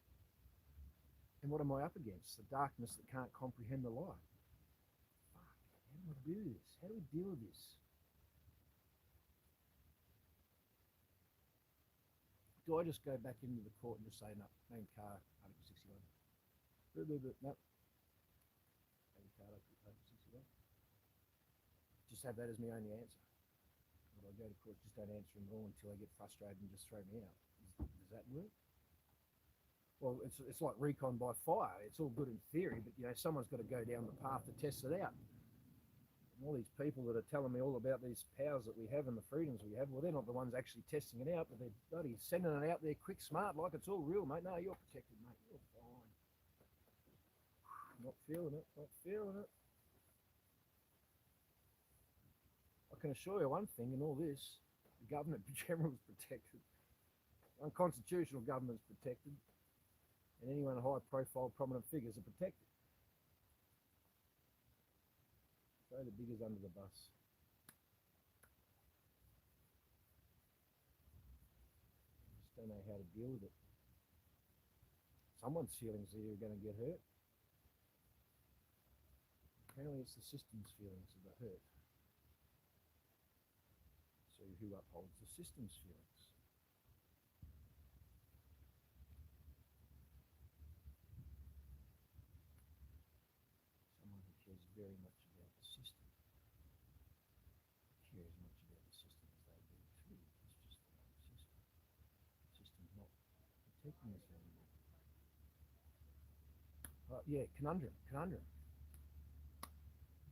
And what am I up against? The darkness that can't comprehend the light. Fuck, how do I do this? How do we deal with this? Do I just go back into the court and just say, no, name car, Article 61? No. Name car, Article 61. Just have that as my only answer. Or I go to court, just don't answer them all until I get frustrated and just throw me out. Does that work? Well, it's like recon by fire. It's all good in theory, but you know, someone's got to go down the path to test it out. And all these people that are telling me all about these powers that we have and the freedoms we have, well, they're not the ones actually testing it out, but they're bloody sending it out there quick, smart, like it's all real, mate. No, you're protected, mate. You're fine. Not feeling it. Not feeling it. I can assure you one thing in all this, the government general is protected. Unconstitutional government is protected. And anyone high profile prominent figures are protected. Throw the biggers under the bus. Just don't know how to deal with it. Someone's feelings here are going to get hurt. Apparently it's the system's feelings that are hurt. So who upholds the system's feelings? Someone who cares very much about the system cares much about the system as they do too. It's just another system. The system's not protecting us anymore. Yeah, conundrum.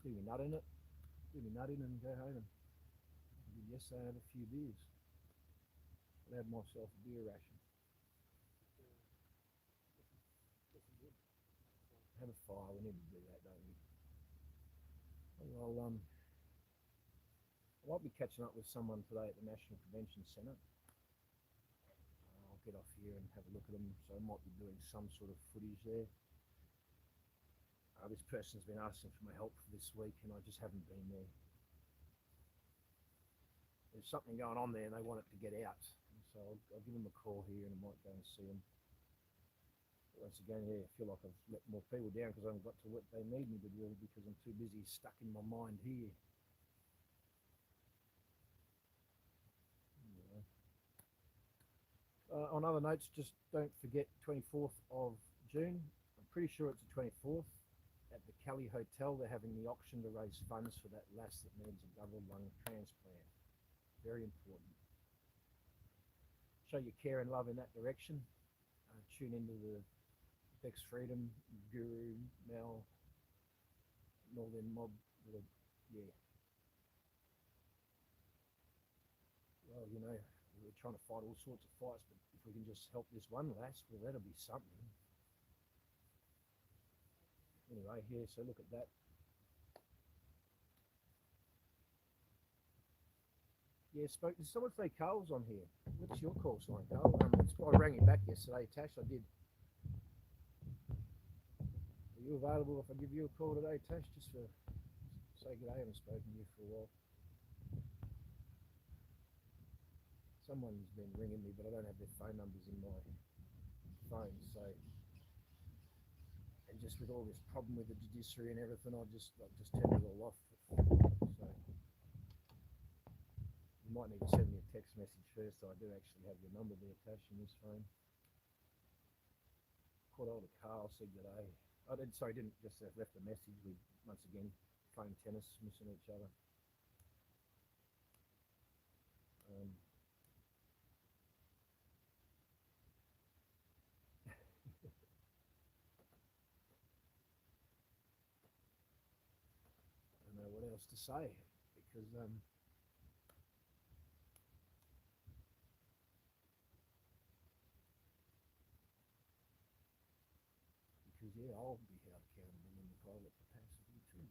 Do me nut in it. Do me nut in and go home. Yesterday I had a few beers. I had myself a beer ration. Have a fire. We need to do that, don't we? Well, I might be catching up with someone today at the National Convention Centre. I'll get off here and have a look at them. So I might be doing some sort of footage there. This person's been asking for my help for this week, and I just haven't been there. There's something going on there, and they want it to get out. And so I'll give them a call here, and I might go and see them. But once again, yeah, I feel like I've let more people down because I haven't got to what they need me to do because I'm too busy stuck in my mind here. On other notes, just don't forget 24th of June. I'm pretty sure it's the 24th. At the Kelly Hotel, they're having the auction to raise funds for that lass that needs a double lung transplant. Very important. Show your care and love in that direction. Tune into the Bex Freedom, Guru, Mel, and all their mob. Yeah. Well, you know, we're trying to fight all sorts of fights, but if we can just help this one lass, well, that'll be something. Anyway, here, so look at that. Yeah, did someone say Carl's on here? What's your call sign, Carl? I rang you back yesterday, Tash, I did. Are you available if I give you a call today, Tash, just for say good day? I haven't spoken to you for a while. Someone's been ringing me, but I don't have their phone numbers in my phone, so... And just with all this problem with the judiciary and everything, I just turned it all off. So you might need to send me a text message first. So I do actually have your number there attached in this phone. Caught hold of Carl, said g'day. Didn't just left a message. We once again playing tennis, missing each other. I don't know what else to say because yeah, I'll be held accountable in the private capacity too.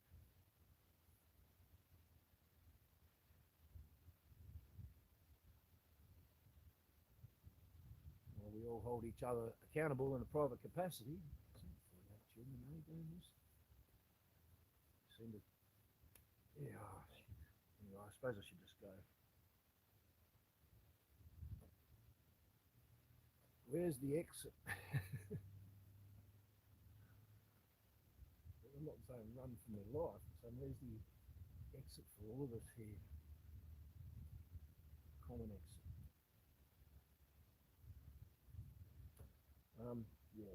Well, we all hold each other accountable in a private capacity. Children, are doing this? Seem to, yeah. Anyway, I suppose I should just go. Where's the exit? I'm not saying run from their life, I'm saying where's the exit for all of us here? Common exit. Yeah.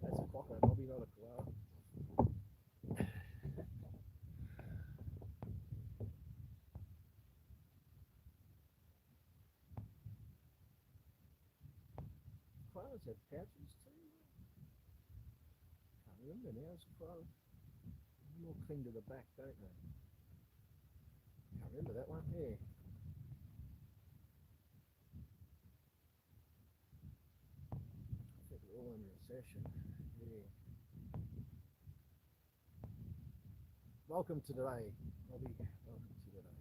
That's a cocker, Bobby, not a koala. Koalas have pouches too. Can't remember now, it's a koala. They more cling to the back, don't they? Can't remember that one, yeah. I think we're all in recession. Yeah. Welcome to today, Bobby. Welcome to today.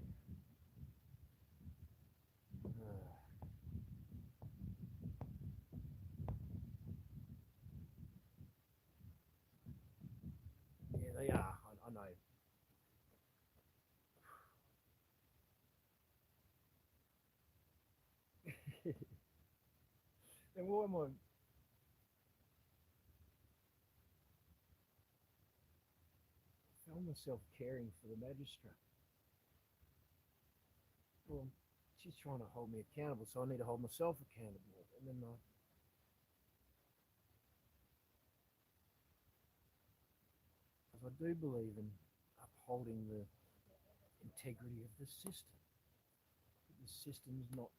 Yeah, they are. I know. And why am I? I found myself caring for the magistrate. Well, she's trying to hold me accountable, so I need to hold myself accountable. And then because I do believe in upholding the integrity of the system. The system's not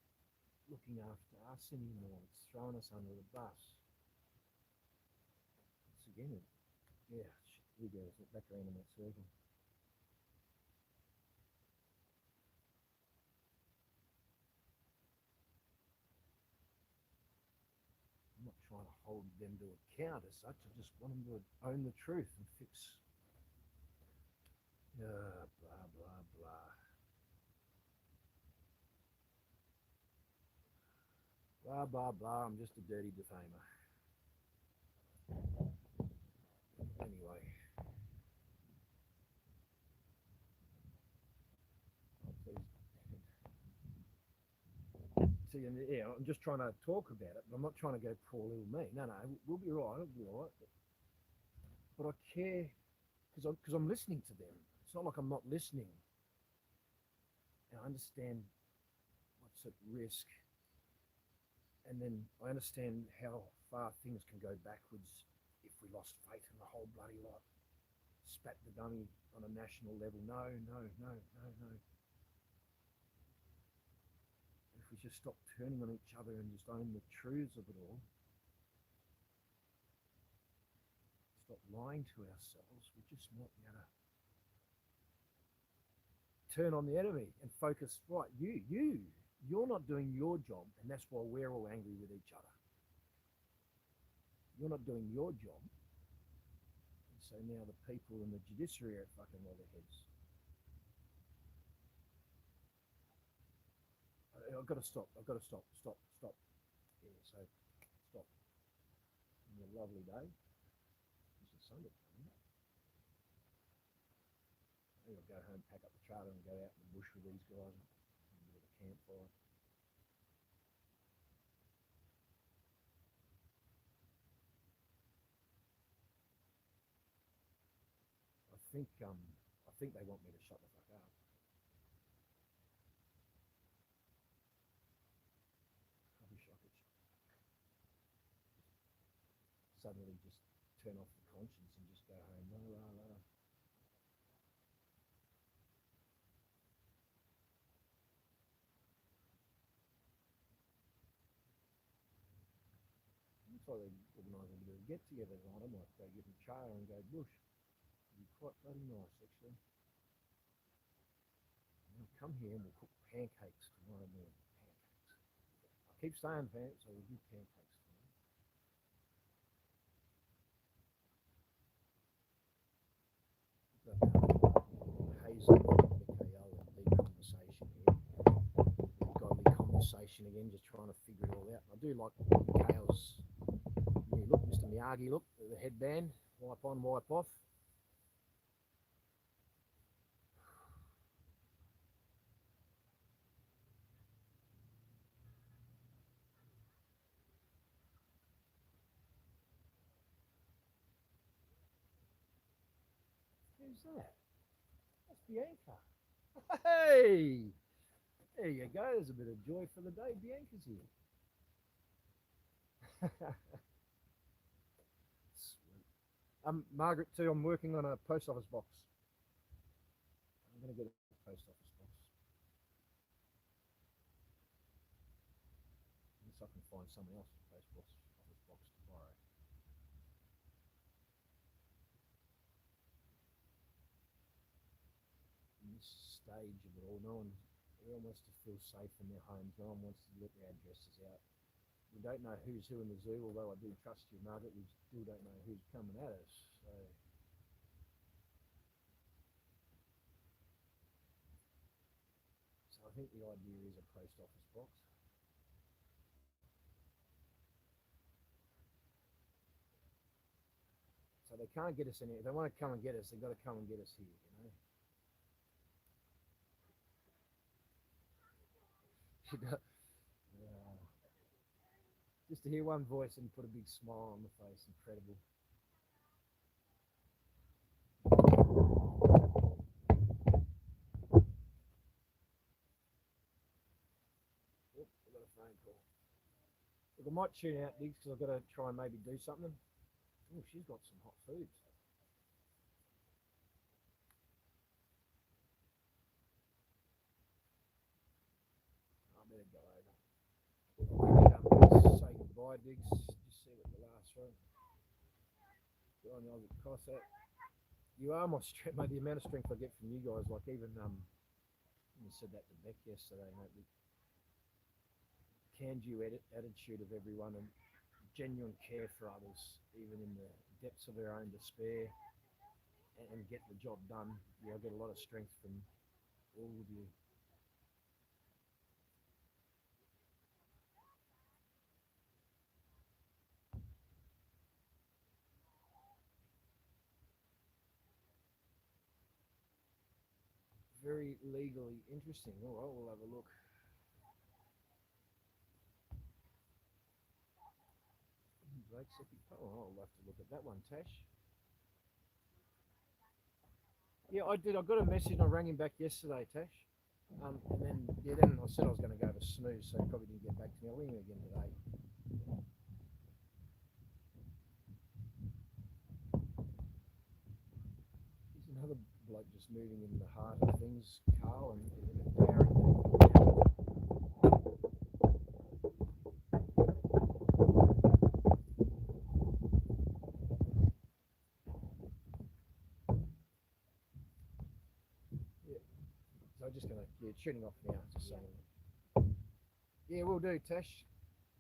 looking after us anymore. It's throwing us under the bus. Once again, yeah, here goes back around in that circle. I'm not trying to hold them to account as such. I just want them to own the truth and fix. Blah, blah, blah. Blah, blah, blah. I'm just a dirty defamer. Anyway. See, and yeah, I'm just trying to talk about it, but I'm not trying to go poor little me. No, we'll be right. It'll be all right. But I care because I'm listening to them. It's not like I'm not listening. And I understand what's at risk. And then I understand how far things can go backwards if we lost faith in the whole bloody lot. Spat the dummy on a national level. No. If we just stop turning on each other and just own the truths of it all, stop lying to ourselves, we just might be able to turn on the enemy and focus, right, you're not doing your job, and that's why we're all angry with each other. You're not doing your job. And so now the people in the judiciary are fucking loggerheads. I've got to stop. Yeah, so stop. a lovely day. It's a Sunday coming. I think I'll go home, pack up the trailer and go out in the bush with these guys and a bit of a campfire. I think they want me to shut the fuck up. I wish I could suddenly just turn off the conscience and just go home. La la la. Looks like they organise a bit of a get together tonight. I might go get in the trailer and go bush. It'd be quite bloody nice actually. And I'll come here and we'll cook pancakes tomorrow morning. Pancakes. I keep saying pancakes, so we'll do pancakes tomorrow. Hazel, Mikhail, and deep conversation here. Godly conversation again, just trying to figure it all out. I do like Mikhail's new look, Mr. Miyagi look, the headband, wipe on, wipe off. Who's that? That's Bianca. Hey! There you go. There's a bit of joy for the day. Bianca's here. Sweet. Margaret, too, I'm working on a post office box. I'm going to get a post office box. Unless I can find someone else's post office box to borrow. In this stage of it all, everyone wants to feel safe in their homes. No one wants to let their addresses out. We don't know who's who in the zoo, although I do trust you, Margaret. We still don't know who's coming at us. So I think the idea is a post office box. So they can't get us in here. If they want to come and get us, they've got to come and get us here, you know. Just to hear one voice and put a big smile on the face, incredible. Oh, I got a phone call. Look, I might tune out, Diggs, because I've got to try and maybe do something. Oh, she's got some hot foods. I better go over. Say goodbye, Diggs. Just see what the last one. Go on, I'll cross that. You are my strength, mate. The amount of strength I get from you guys, like even I said that to Beck yesterday, mate. The can-do attitude of everyone and genuine care for others, even in the depths of their own despair, and get the job done. Yeah, I get a lot of strength from all of you. Very legally interesting. All right, we'll have a look. Oh, I'll have to look at that one, Tash. Yeah, I did. I got a message and I rang him back yesterday, Tash. And then I said I was going to go to snooze, so he probably didn't get back to me. I'll ring him again today. He's another bloke just moving in the heart of things, Carl, and empowering people. So I'm just going to, tuning off now, just saying. Yeah, we'll do, Tash.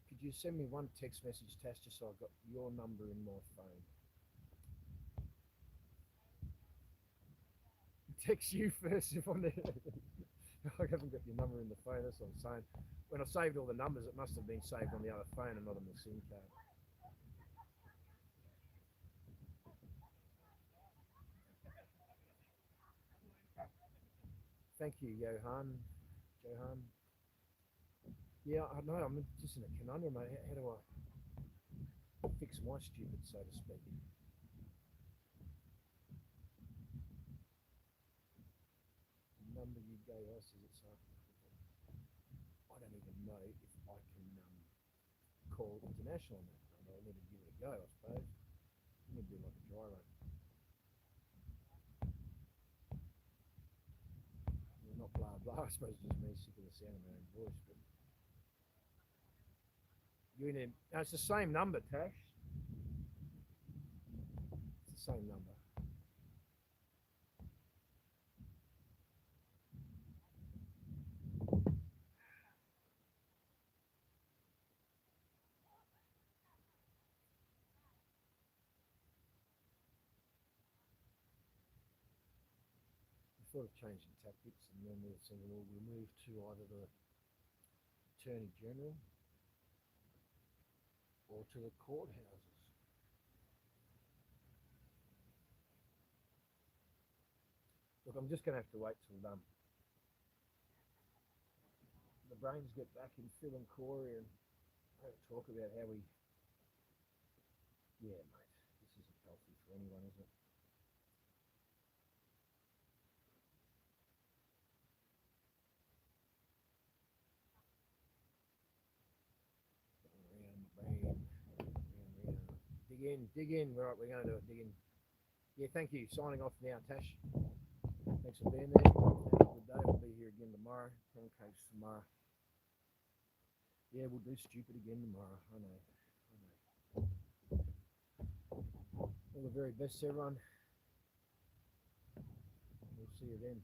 Could you send me one text message, Tash, just so I've got your number in my phone? Text you first if I'm there. I haven't got your number in the phone, that's what I'm saying. When I saved all the numbers, it must have been saved on the other phone and not on the SIM card. thank you, Johan. Yeah, I know. I'm just in a conundrum, mate. How do I fix my stupid, so to speak? The number you gave us, is it so? I don't even know if I can call international on that number. I'll need to give it a go, I suppose. I'm going to do like a dry run. Well, not blah blah, I suppose just me sick of the sound of my own voice. But you need, no, it's the same number, Tash. It's the same number. Sort of changing tactics, and then we're saying we'll move to either the Attorney General or to the courthouses. Look, I'm just going to have to wait till the brains get back in Phil and Corey and talk about how we. Yeah, mate, this isn't healthy for anyone, is it? Dig in. Right, we're going to do it. Dig in. Yeah, thank you. Signing off now, Tash. Thanks for being there. Have a good day. We'll be here again tomorrow. Pancakes tomorrow. Yeah, we'll do stupid again tomorrow. I know. All the very best, everyone. We'll see you then.